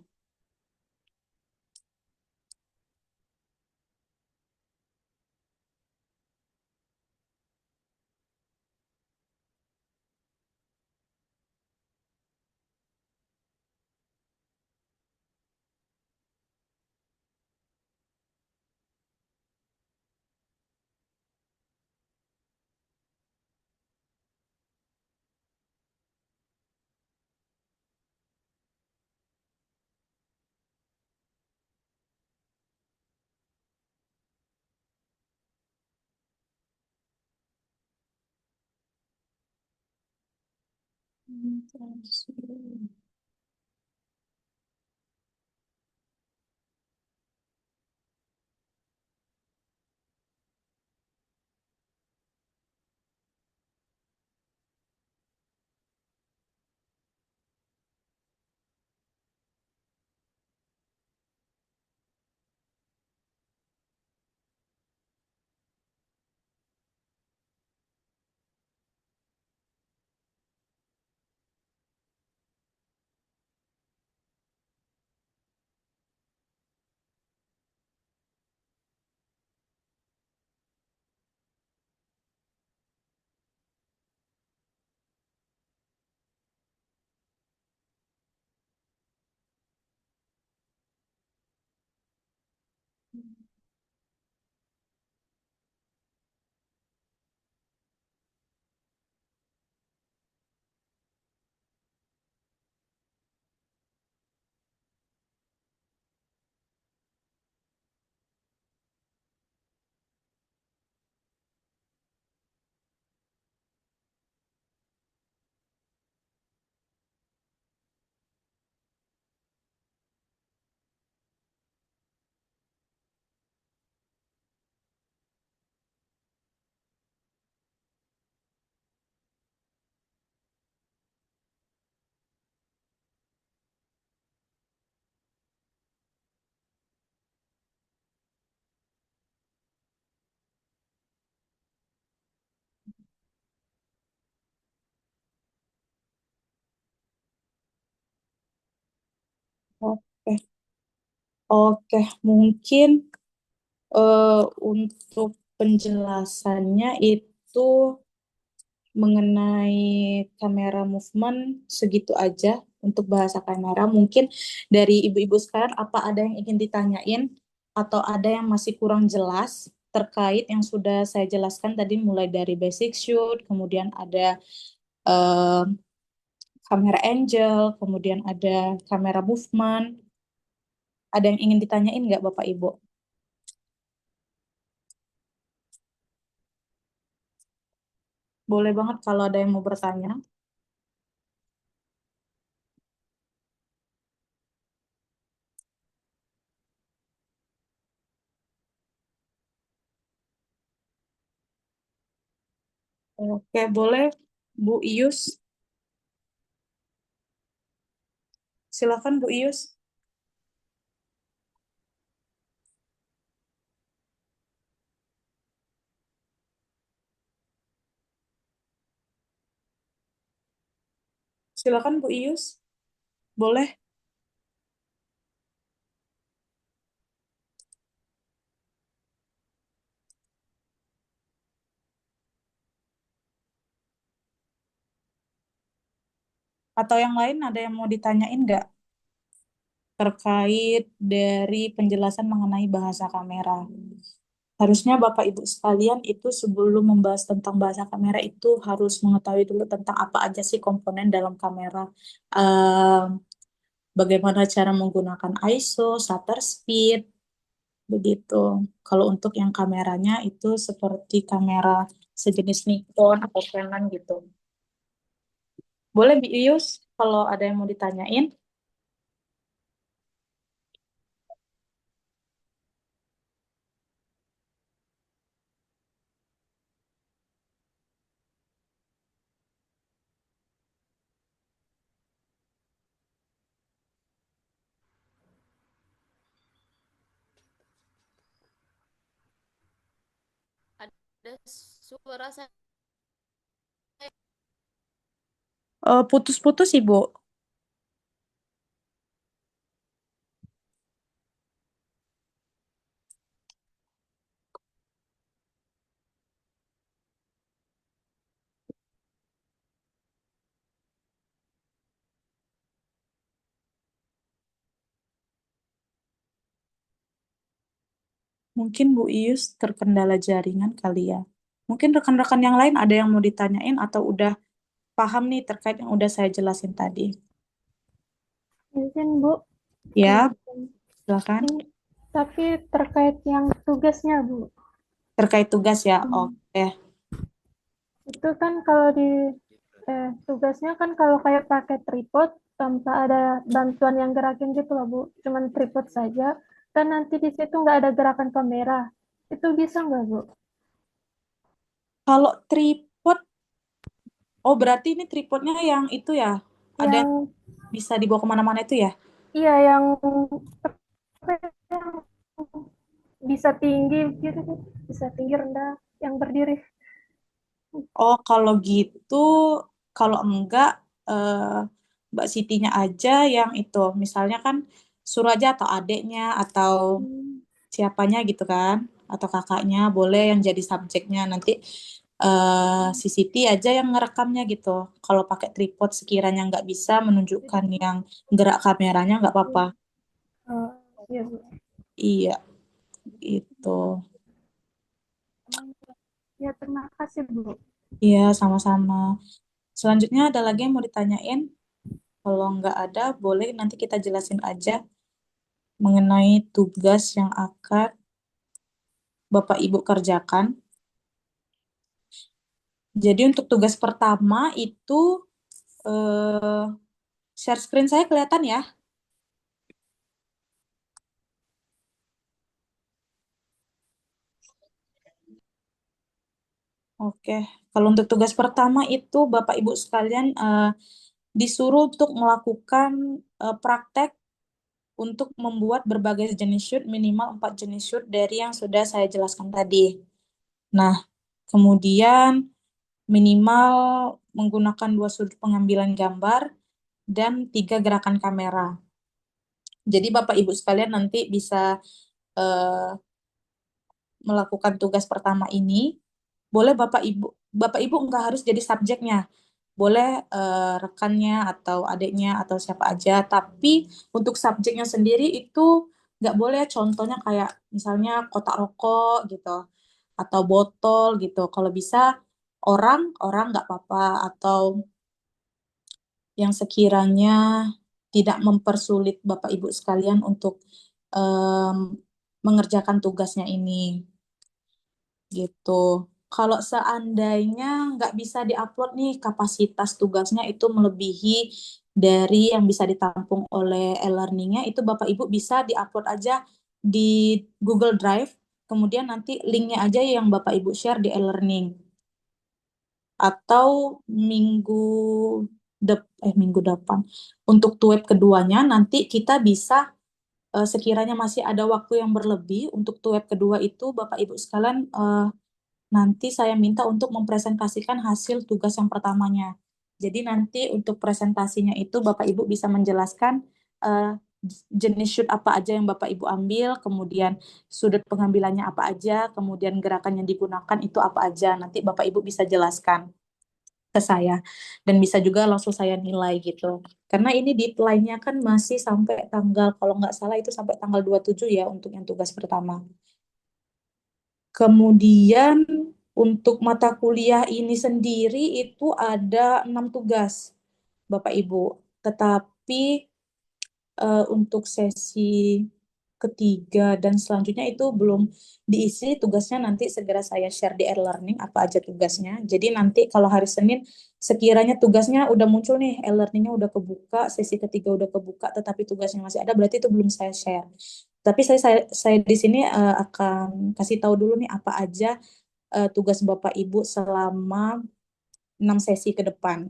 Oke, oke, mungkin untuk penjelasannya itu mengenai kamera movement segitu aja untuk bahasa kamera. Mungkin dari ibu-ibu sekalian apa ada yang ingin ditanyain atau ada yang masih kurang jelas terkait yang sudah saya jelaskan tadi mulai dari basic shoot, kemudian ada eh, kamera angel, kemudian ada kamera movement. Ada yang ingin ditanyain nggak Bapak Ibu? Boleh banget kalau ada yang mau bertanya. Oke, boleh Bu Ius. Silakan Bu Ius. Silakan Bu Ius. Boleh. Atau yang lain ada yang mau ditanyain nggak terkait dari penjelasan mengenai bahasa kamera? Harusnya Bapak Ibu sekalian itu sebelum membahas tentang bahasa kamera itu harus mengetahui dulu tentang apa aja sih komponen dalam kamera. Ehm, Bagaimana cara menggunakan ISO, shutter speed, begitu. Kalau untuk yang kameranya itu seperti kamera sejenis Nikon atau Canon gitu. Boleh Bius kalau ada yang mau ditanyain.
Ada suara saya.
Putus-putus Ibu. Mungkin Bu Ius terkendala jaringan kali ya. Mungkin rekan-rekan yang lain ada yang mau ditanyain atau udah paham nih terkait yang udah saya jelasin tadi.
Izin Bu,
Ya,
izin.
silakan.
Ini, tapi terkait yang tugasnya Bu,
Terkait tugas ya.
Hmm.
Oke.
itu kan kalau di tugasnya kan kalau kayak pakai tripod tanpa ada bantuan yang gerakin gitu loh Bu, cuman tripod saja, dan nanti di situ nggak ada gerakan kamera, itu bisa nggak Bu?
Kalau tripod, oh berarti ini tripodnya yang itu ya, ada
Yang
yang bisa dibawa kemana-mana itu ya?
iya yang bisa tinggi gitu Bu, bisa tinggi rendah, yang berdiri.
Oh kalau gitu, kalau enggak eh, Mbak Sitinya aja yang itu, misalnya kan suruh aja atau adeknya atau
Hmm.
siapanya gitu kan, atau kakaknya boleh yang jadi subjeknya nanti si Siti aja yang ngerekamnya gitu. Kalau pakai tripod sekiranya nggak bisa menunjukkan yang gerak kameranya nggak apa-apa.
Oh, iya Bu.
Iya. Gitu.
Ya, terima kasih, Bu.
Iya, sama-sama. Selanjutnya ada lagi yang mau ditanyain? Kalau nggak ada, boleh nanti kita jelasin aja mengenai tugas yang akan Bapak Ibu kerjakan. Jadi untuk tugas pertama itu share screen saya kelihatan ya? Oke, kalau untuk tugas pertama itu Bapak Ibu sekalian disuruh untuk melakukan praktek untuk membuat berbagai jenis shoot, minimal 4 jenis shoot dari yang sudah saya jelaskan tadi. Nah, kemudian minimal menggunakan 2 sudut pengambilan gambar dan 3 gerakan kamera. Jadi Bapak Ibu sekalian nanti bisa melakukan tugas pertama ini. Boleh Bapak Ibu nggak harus jadi subjeknya. Boleh rekannya atau adiknya atau siapa aja. Tapi untuk subjeknya sendiri itu nggak boleh. Contohnya kayak misalnya kotak rokok gitu atau botol gitu. Kalau bisa orang nggak apa-apa, atau yang sekiranya tidak mempersulit Bapak Ibu sekalian untuk mengerjakan tugasnya ini gitu. Kalau seandainya nggak bisa diupload nih, kapasitas tugasnya itu melebihi dari yang bisa ditampung oleh e-learningnya, itu Bapak Ibu bisa diupload aja di Google Drive, kemudian nanti linknya aja yang Bapak Ibu share di e-learning. Atau minggu depan. Untuk web keduanya nanti kita bisa sekiranya masih ada waktu yang berlebih untuk web kedua itu Bapak Ibu sekalian nanti saya minta untuk mempresentasikan hasil tugas yang pertamanya. Jadi nanti untuk presentasinya itu Bapak Ibu bisa menjelaskan eh, jenis shoot apa aja yang Bapak Ibu ambil, kemudian sudut pengambilannya apa aja, kemudian gerakan yang digunakan itu apa aja. Nanti Bapak Ibu bisa jelaskan ke saya dan bisa juga langsung saya nilai gitu. Karena ini deadline-nya kan masih sampai tanggal, kalau nggak salah itu sampai tanggal 27 ya untuk yang tugas pertama. Kemudian untuk mata kuliah ini sendiri itu ada 6 tugas, Bapak Ibu. Tetapi untuk sesi ketiga dan selanjutnya itu belum diisi tugasnya, nanti segera saya share di e-learning apa aja tugasnya. Jadi nanti kalau hari Senin sekiranya tugasnya udah muncul nih, e-learningnya udah kebuka, sesi ketiga udah kebuka, tetapi tugasnya masih ada, berarti itu belum saya share. Tapi saya di sini akan kasih tahu dulu nih apa aja tugas Bapak Ibu selama 6 sesi ke depan.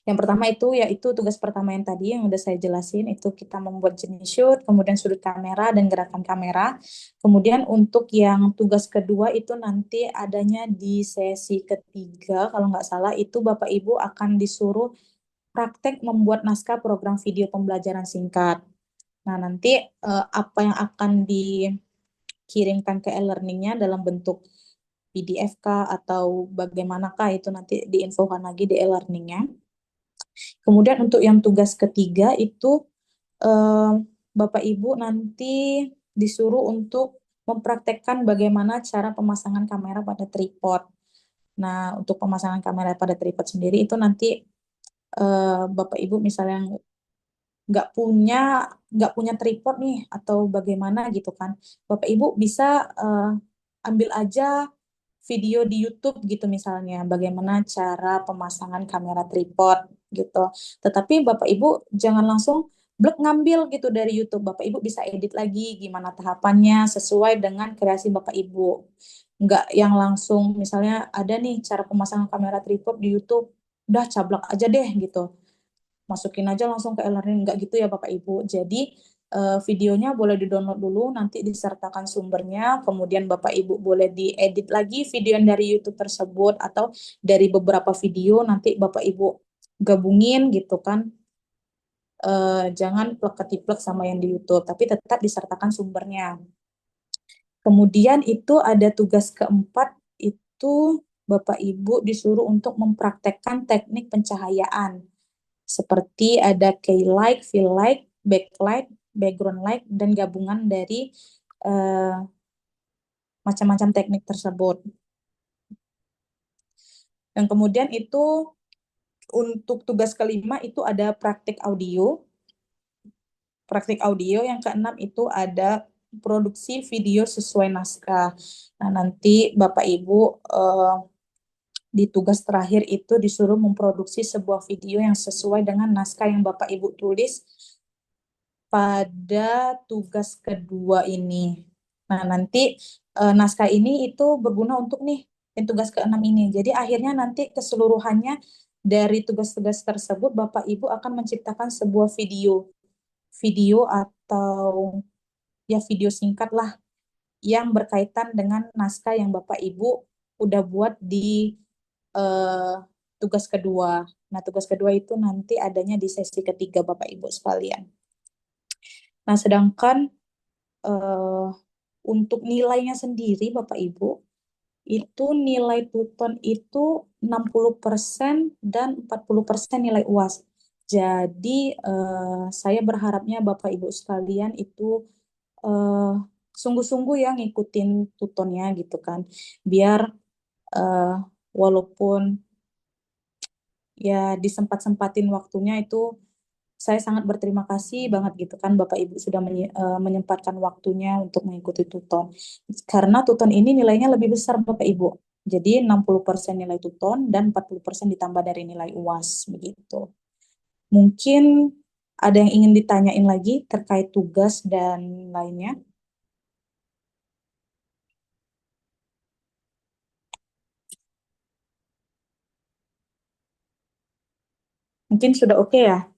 Yang pertama itu yaitu tugas pertama yang tadi yang udah saya jelasin, itu kita membuat jenis shoot, kemudian sudut kamera dan gerakan kamera. Kemudian untuk yang tugas kedua itu nanti adanya di sesi ketiga, kalau nggak salah itu Bapak Ibu akan disuruh praktek membuat naskah program video pembelajaran singkat. Nah, nanti apa yang akan dikirimkan ke e-learningnya dalam bentuk PDF kah atau bagaimanakah itu nanti diinfokan lagi di e-learningnya. Kemudian untuk yang tugas ketiga itu eh, Bapak Ibu nanti disuruh untuk mempraktekkan bagaimana cara pemasangan kamera pada tripod. Nah, untuk pemasangan kamera pada tripod sendiri itu nanti Bapak Ibu misalnya nggak punya nggak punya tripod nih atau bagaimana gitu kan, Bapak Ibu bisa ambil aja video di YouTube gitu misalnya bagaimana cara pemasangan kamera tripod gitu. Tetapi Bapak Ibu jangan langsung blek ngambil gitu dari YouTube. Bapak Ibu bisa edit lagi gimana tahapannya sesuai dengan kreasi Bapak Ibu. Nggak yang langsung misalnya ada nih cara pemasangan kamera tripod di YouTube, udah cablak aja deh gitu. Masukin aja langsung ke e-learning, nggak gitu ya Bapak Ibu. Jadi videonya boleh di-download dulu, nanti disertakan sumbernya, kemudian Bapak Ibu boleh diedit lagi video yang dari YouTube tersebut, atau dari beberapa video nanti Bapak Ibu gabungin gitu kan. Jangan plek-ketiplek sama yang di YouTube, tapi tetap disertakan sumbernya. Kemudian itu ada tugas keempat, itu Bapak Ibu disuruh untuk mempraktekkan teknik pencahayaan. Seperti ada key light, fill light, backlight, background light, dan gabungan dari eh, macam-macam teknik tersebut. Dan kemudian itu untuk tugas kelima itu ada praktik audio. Praktik audio yang keenam itu ada produksi video sesuai naskah. Nah, nanti Bapak Ibu di tugas terakhir itu disuruh memproduksi sebuah video yang sesuai dengan naskah yang Bapak Ibu tulis pada tugas kedua ini. Nah, nanti naskah ini itu berguna untuk nih yang tugas keenam ini. Jadi akhirnya nanti keseluruhannya dari tugas-tugas tersebut Bapak Ibu akan menciptakan sebuah video atau ya video singkat lah yang berkaitan dengan naskah yang Bapak Ibu udah buat di eh, tugas kedua. Nah, tugas kedua itu nanti adanya di sesi ketiga Bapak Ibu sekalian. Nah, sedangkan eh, untuk nilainya sendiri Bapak Ibu, itu nilai Tuton itu 60% dan 40% nilai UAS. Jadi saya berharapnya Bapak Ibu sekalian itu eh, sungguh-sungguh ya ngikutin tutonnya gitu kan. Biar eh, walaupun ya disempat-sempatin waktunya itu saya sangat berterima kasih banget gitu kan Bapak Ibu sudah menyempatkan waktunya untuk mengikuti Tuton. Karena Tuton ini nilainya lebih besar Bapak Ibu. Jadi 60% nilai Tuton dan 40% ditambah dari nilai UAS begitu. Mungkin ada yang ingin ditanyain lagi terkait tugas dan lainnya. Mungkin sudah oke ya.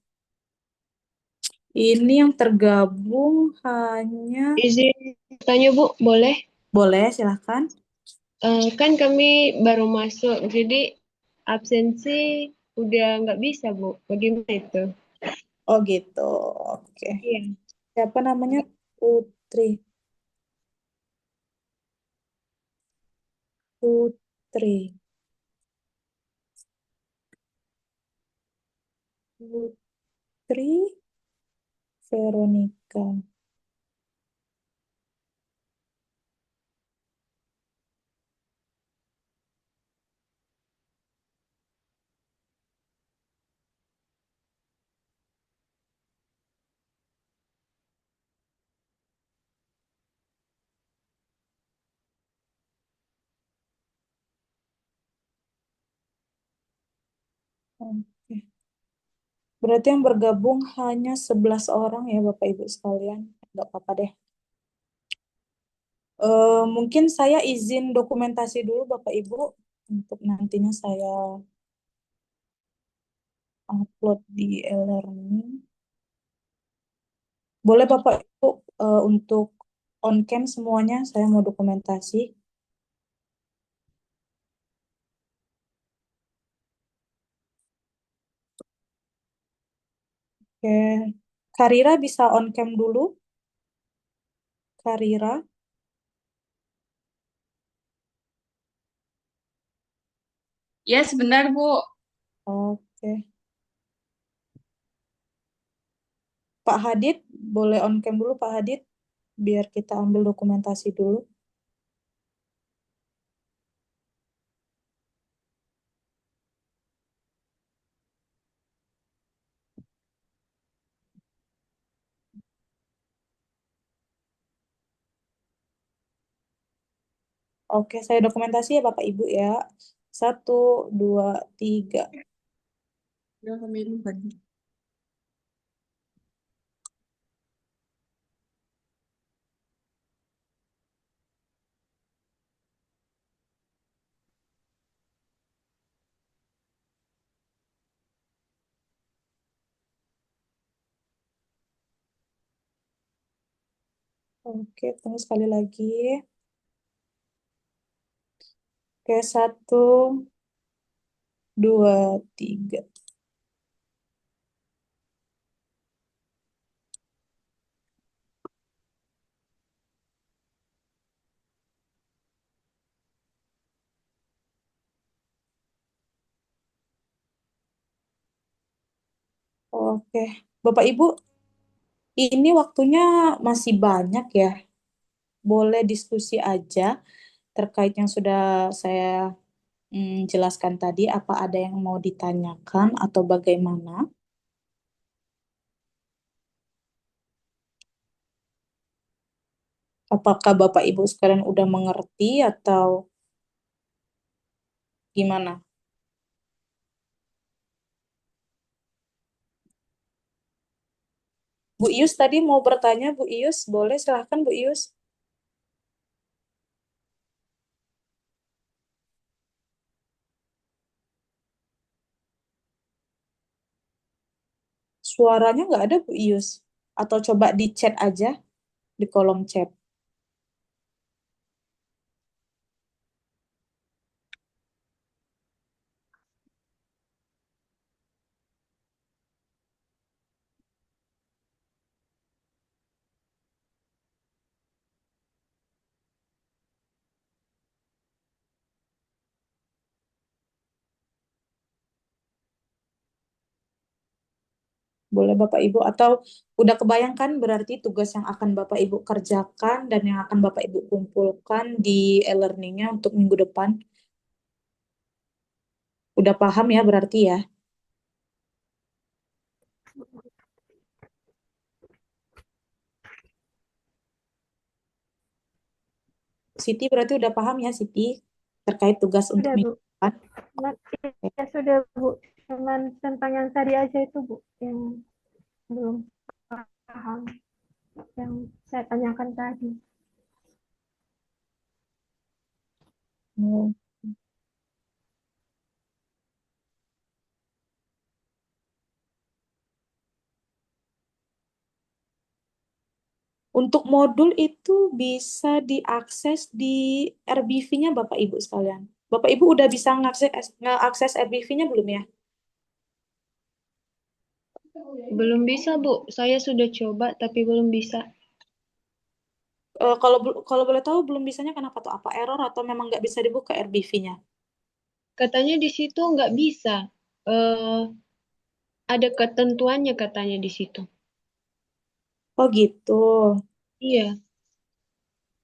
Ini yang tergabung hanya
Izin tanya Bu, boleh?
boleh silahkan.
Kan kami baru masuk, jadi absensi udah nggak bisa Bu. Bagaimana itu?
Oh gitu, oke.
Iya.
Siapa namanya? Putri. Putri. Putri Veronica. Oke. Berarti yang bergabung hanya 11 orang ya Bapak Ibu sekalian. Nggak apa-apa deh. Mungkin saya izin dokumentasi dulu Bapak Ibu untuk nantinya saya upload di e-learning. Boleh Bapak Ibu untuk on cam semuanya, saya mau dokumentasi. Oke. Karira bisa on cam dulu. Karira.
Ya, sebentar, Bu.
Oke. Pak Hadid, boleh on cam dulu Pak Hadid, biar kita ambil dokumentasi dulu. Oke, saya dokumentasi ya Bapak Ibu ya. 1, 2, 3. Oke, tunggu sekali lagi. Oke, 1, 2, 3. Oke, Bapak Ibu, ini waktunya masih banyak ya. boleh diskusi aja terkait yang sudah saya jelaskan tadi. Apa ada yang mau ditanyakan atau bagaimana? Apakah Bapak Ibu sekalian udah mengerti atau gimana? Bu Ius tadi mau bertanya, Bu Ius, boleh silahkan Bu Ius. Suaranya nggak ada Bu Ius. Atau coba di chat aja, di kolom chat. Boleh Bapak Ibu, atau udah kebayangkan berarti tugas yang akan Bapak Ibu kerjakan dan yang akan Bapak Ibu kumpulkan di e-learningnya untuk minggu depan? Udah paham ya berarti ya? Siti berarti udah paham ya Siti terkait tugas untuk
Sudah, Bu.
minggu depan?
Ya sudah, Bu. Cuman tentang yang tadi aja itu, Bu, yang belum paham, yang saya tanyakan tadi.
Hmm. Untuk modul itu bisa diakses di RBV-nya Bapak Ibu sekalian. Bapak Ibu udah bisa ngeakses RBV-nya belum ya?
Belum bisa, Bu. Saya sudah coba tapi belum bisa.
Kalau boleh tahu belum bisanya kenapa tuh? Apa error atau memang nggak bisa dibuka RBV-nya?
Katanya di situ nggak bisa. Eh, ada ketentuannya katanya di situ.
Oh gitu.
Iya,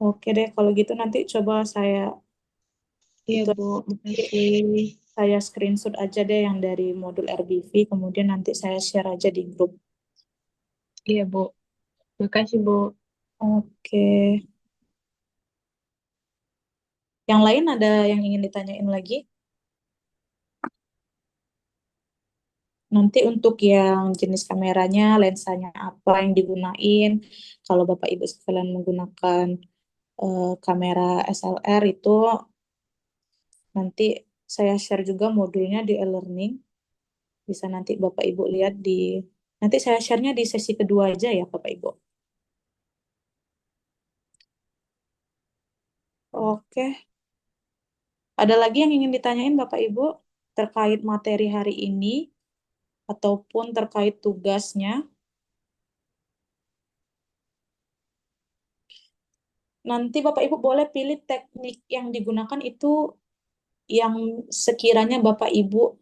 Oke deh, kalau gitu nanti coba saya
iya,
itu
Bu. Makasih.
saya screenshot aja deh yang dari modul RBV, kemudian nanti saya share aja di grup.
Iya, Bu. Makasih, Bu.
Oke. Yang lain ada yang ingin ditanyain lagi? Nanti untuk yang jenis kameranya, lensanya apa yang digunain, kalau Bapak Ibu sekalian menggunakan kamera SLR itu nanti saya share juga modulnya di e-learning. Bisa nanti Bapak Ibu lihat nanti saya share-nya di sesi kedua aja ya Bapak Ibu. Oke. Ada lagi yang ingin ditanyain Bapak Ibu terkait materi hari ini ataupun terkait tugasnya? Nanti Bapak Ibu boleh pilih teknik yang digunakan itu yang sekiranya Bapak Ibu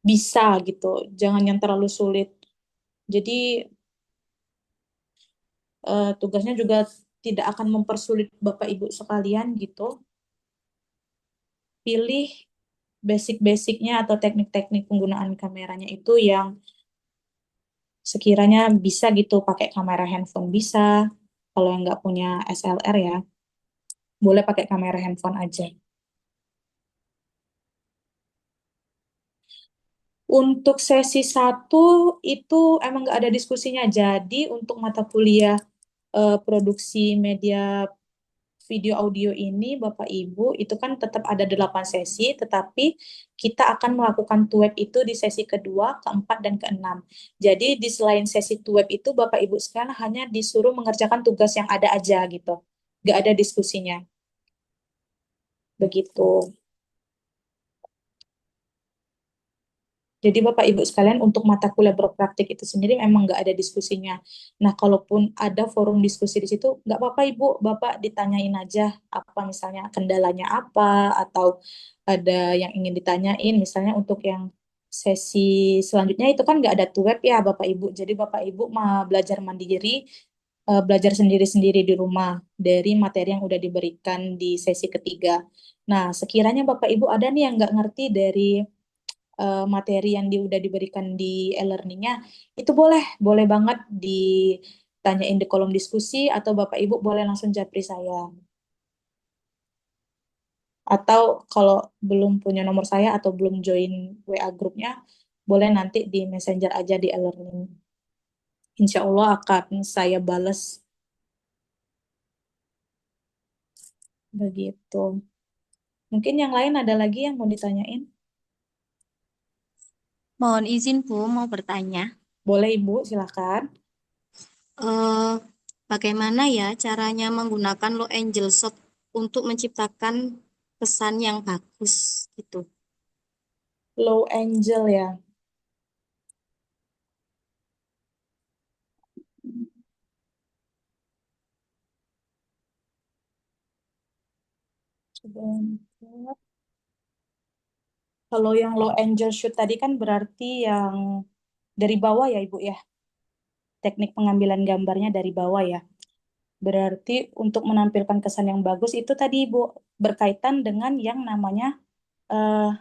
bisa gitu. Jangan yang terlalu sulit. Jadi tugasnya juga tidak akan mempersulit Bapak Ibu sekalian gitu. Pilih basic-basicnya atau teknik-teknik penggunaan kameranya itu yang sekiranya bisa gitu pakai kamera handphone bisa. Kalau yang nggak punya SLR ya, boleh pakai kamera handphone aja. Untuk sesi satu itu emang nggak ada diskusinya. Jadi untuk mata kuliah produksi media video audio ini Bapak Ibu itu kan tetap ada 8 sesi, tetapi kita akan melakukan tuweb itu di sesi kedua, keempat, dan keenam. Jadi di selain sesi tuweb itu Bapak Ibu sekarang hanya disuruh mengerjakan tugas yang ada aja gitu. Nggak ada diskusinya. Begitu. Jadi Bapak Ibu sekalian untuk mata kuliah berpraktik itu sendiri memang nggak ada diskusinya. Nah, kalaupun ada forum diskusi di situ, nggak apa-apa Ibu, Bapak ditanyain aja apa misalnya kendalanya apa, atau ada yang ingin ditanyain, misalnya untuk yang sesi selanjutnya itu kan nggak ada tuweb ya Bapak Ibu. Jadi Bapak Ibu mau belajar mandiri, belajar sendiri-sendiri di rumah dari materi yang udah diberikan di sesi ketiga. Nah, sekiranya Bapak Ibu ada nih yang nggak ngerti dari materi yang udah diberikan di e-learningnya, itu boleh banget ditanyain di kolom diskusi atau Bapak Ibu boleh langsung japri saya. Atau kalau belum punya nomor saya atau belum join WA grupnya, boleh nanti di Messenger aja di e-learning. Insya Allah akan saya bales begitu. Mungkin yang lain ada lagi yang mau ditanyain?
Mohon izin Bu, mau bertanya.
Boleh Ibu, silakan.
Eh, Bagaimana ya caranya menggunakan Low Angel Shot untuk menciptakan kesan yang bagus gitu?
Low Angel ya. Sebentar. Kalau yang Low Angel Shoot tadi kan berarti yang dari bawah ya Ibu ya. Teknik pengambilan gambarnya dari bawah ya. Berarti untuk menampilkan kesan yang bagus itu tadi Ibu berkaitan dengan yang namanya eh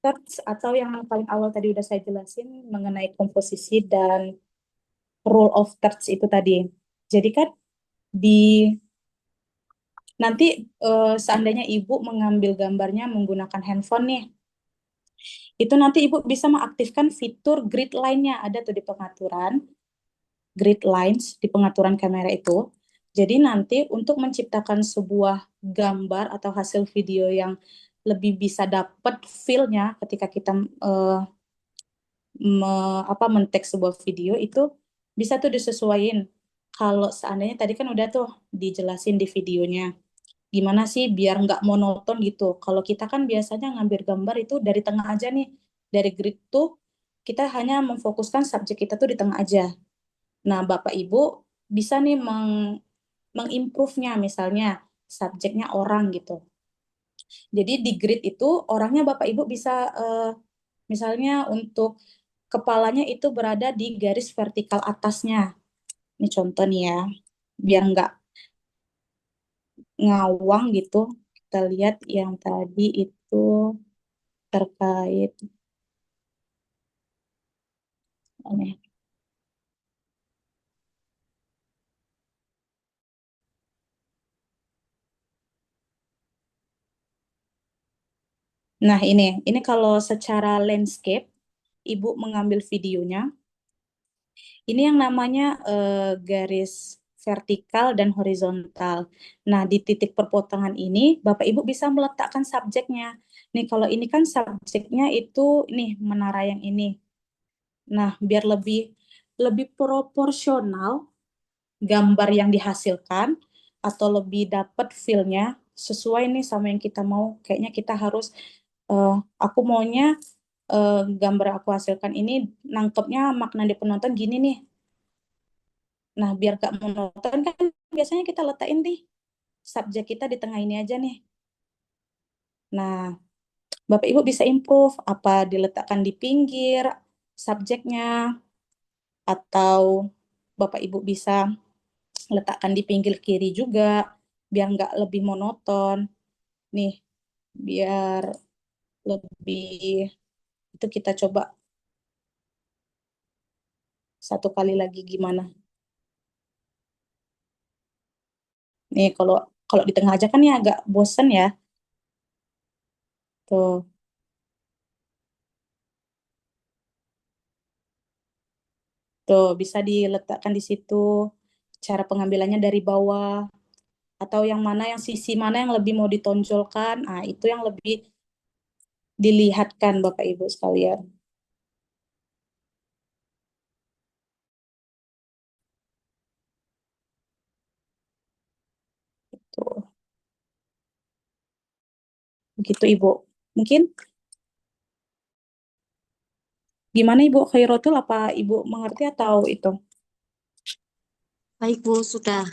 thirds atau yang paling awal tadi udah saya jelasin mengenai komposisi dan rule of thirds itu tadi. Jadi kan di nanti seandainya Ibu mengambil gambarnya menggunakan handphone nih, itu nanti Ibu bisa mengaktifkan fitur grid line-nya ada tuh di pengaturan grid lines di pengaturan kamera itu. Jadi nanti untuk menciptakan sebuah gambar atau hasil video yang lebih bisa dapat feel-nya ketika kita men-tag sebuah video itu bisa tuh disesuaikan. Kalau seandainya tadi kan udah tuh dijelasin di videonya, gimana sih biar nggak monoton gitu. Kalau kita kan biasanya ngambil gambar itu dari tengah aja nih, dari grid tuh kita hanya memfokuskan subjek kita tuh di tengah aja. Nah, Bapak Ibu bisa nih mengimprove-nya misalnya subjeknya orang gitu. Jadi di grid itu orangnya Bapak Ibu bisa misalnya untuk kepalanya itu berada di garis vertikal atasnya. Ini contoh nih ya, biar nggak ngawang gitu. Kita lihat yang tadi itu terkait ini. Nah, ini kalau secara landscape, Ibu mengambil videonya, ini yang namanya garis vertikal dan horizontal. Nah, di titik perpotongan ini, Bapak Ibu bisa meletakkan subjeknya. Nih, kalau ini kan subjeknya itu, nih, menara yang ini. Nah, biar lebih proporsional gambar yang dihasilkan, atau lebih dapat feel-nya, sesuai nih sama yang kita mau. Kayaknya kita harus, aku maunya gambar yang aku hasilkan ini nangkepnya makna di penonton gini nih. Nah, biar gak monoton kan biasanya kita letakin nih subjek kita di tengah ini aja nih. Nah, Bapak Ibu bisa improve apa diletakkan di pinggir subjeknya atau Bapak Ibu bisa letakkan di pinggir kiri juga biar nggak lebih monoton. Nih, biar lebih itu kita coba satu kali lagi gimana. Nih, kalau kalau di tengah aja kan ya agak bosen ya. Tuh. Tuh, bisa diletakkan di situ. Cara pengambilannya dari bawah atau yang mana yang sisi mana yang lebih mau ditonjolkan. Ah, itu yang lebih dilihatkan Bapak Ibu sekalian. Tuh. Begitu Ibu. Mungkin gimana Ibu Khairatul, apa Ibu mengerti atau itu?
Baik Bu, sudah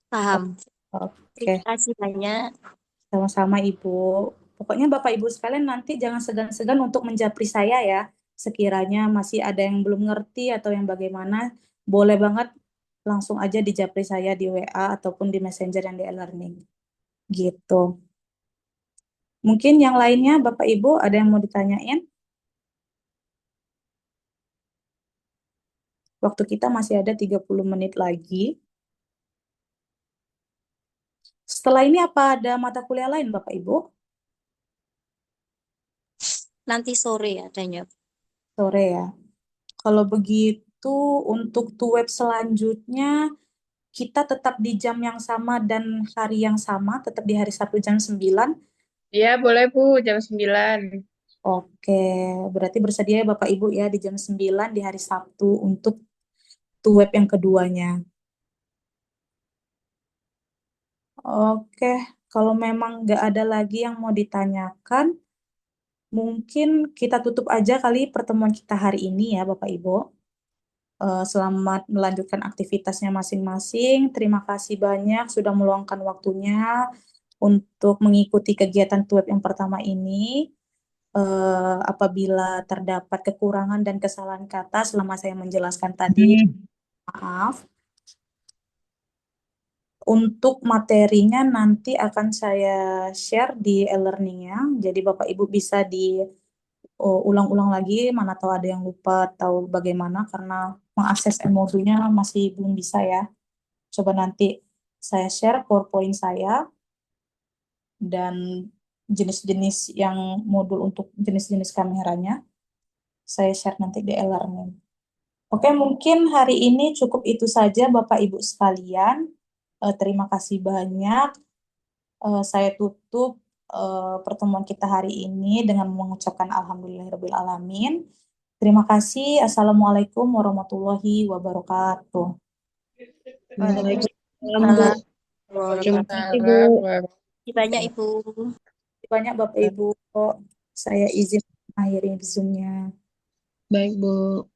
paham.
Oke,
Terima kasih banyak.
sama-sama Ibu. Pokoknya Bapak Ibu sekalian nanti jangan segan-segan untuk menjapri saya ya. Sekiranya masih ada yang belum ngerti atau yang bagaimana, boleh banget langsung aja di japri saya di WA ataupun di Messenger yang di e-learning. Gitu. Mungkin yang lainnya Bapak Ibu ada yang mau ditanyain? Waktu kita masih ada 30 menit lagi. Setelah ini apa ada mata kuliah lain Bapak Ibu?
Nanti sore adanya.
Sore ya. Kalau begitu untuk web selanjutnya kita tetap di jam yang sama dan hari yang sama, tetap di hari Sabtu jam 9.
Iya, boleh Bu, jam 9.
Oke, berarti bersedia ya Bapak Ibu ya di jam 9 di hari Sabtu untuk web yang keduanya. Oke, kalau memang nggak ada lagi yang mau ditanyakan, mungkin kita tutup aja kali pertemuan kita hari ini ya Bapak Ibu. Selamat melanjutkan aktivitasnya masing-masing. Terima kasih banyak sudah meluangkan waktunya untuk mengikuti kegiatan TUEP yang pertama ini. Apabila terdapat kekurangan dan kesalahan kata selama saya menjelaskan tadi, maaf. Untuk materinya nanti akan saya share di e-learning-nya. Jadi Bapak Ibu bisa ulang-ulang lagi, mana tahu ada yang lupa atau bagaimana karena mengakses modulnya masih belum bisa ya. Coba nanti saya share PowerPoint saya dan jenis-jenis yang modul untuk jenis-jenis kameranya. Saya share nanti di e-learning. Oke, mungkin hari ini cukup itu saja Bapak Ibu sekalian. Terima kasih banyak. Saya tutup pertemuan kita hari ini dengan mengucapkan alhamdulillahirrabbilalamin. Terima kasih. Assalamualaikum warahmatullahi wabarakatuh.
Waalaikumsalam Bu. Terima kasih Bu.
Terima banyak Ibu.
Banyak Bapak Ibu. Saya izin mengakhiri Zoom-nya.
Baik Bu.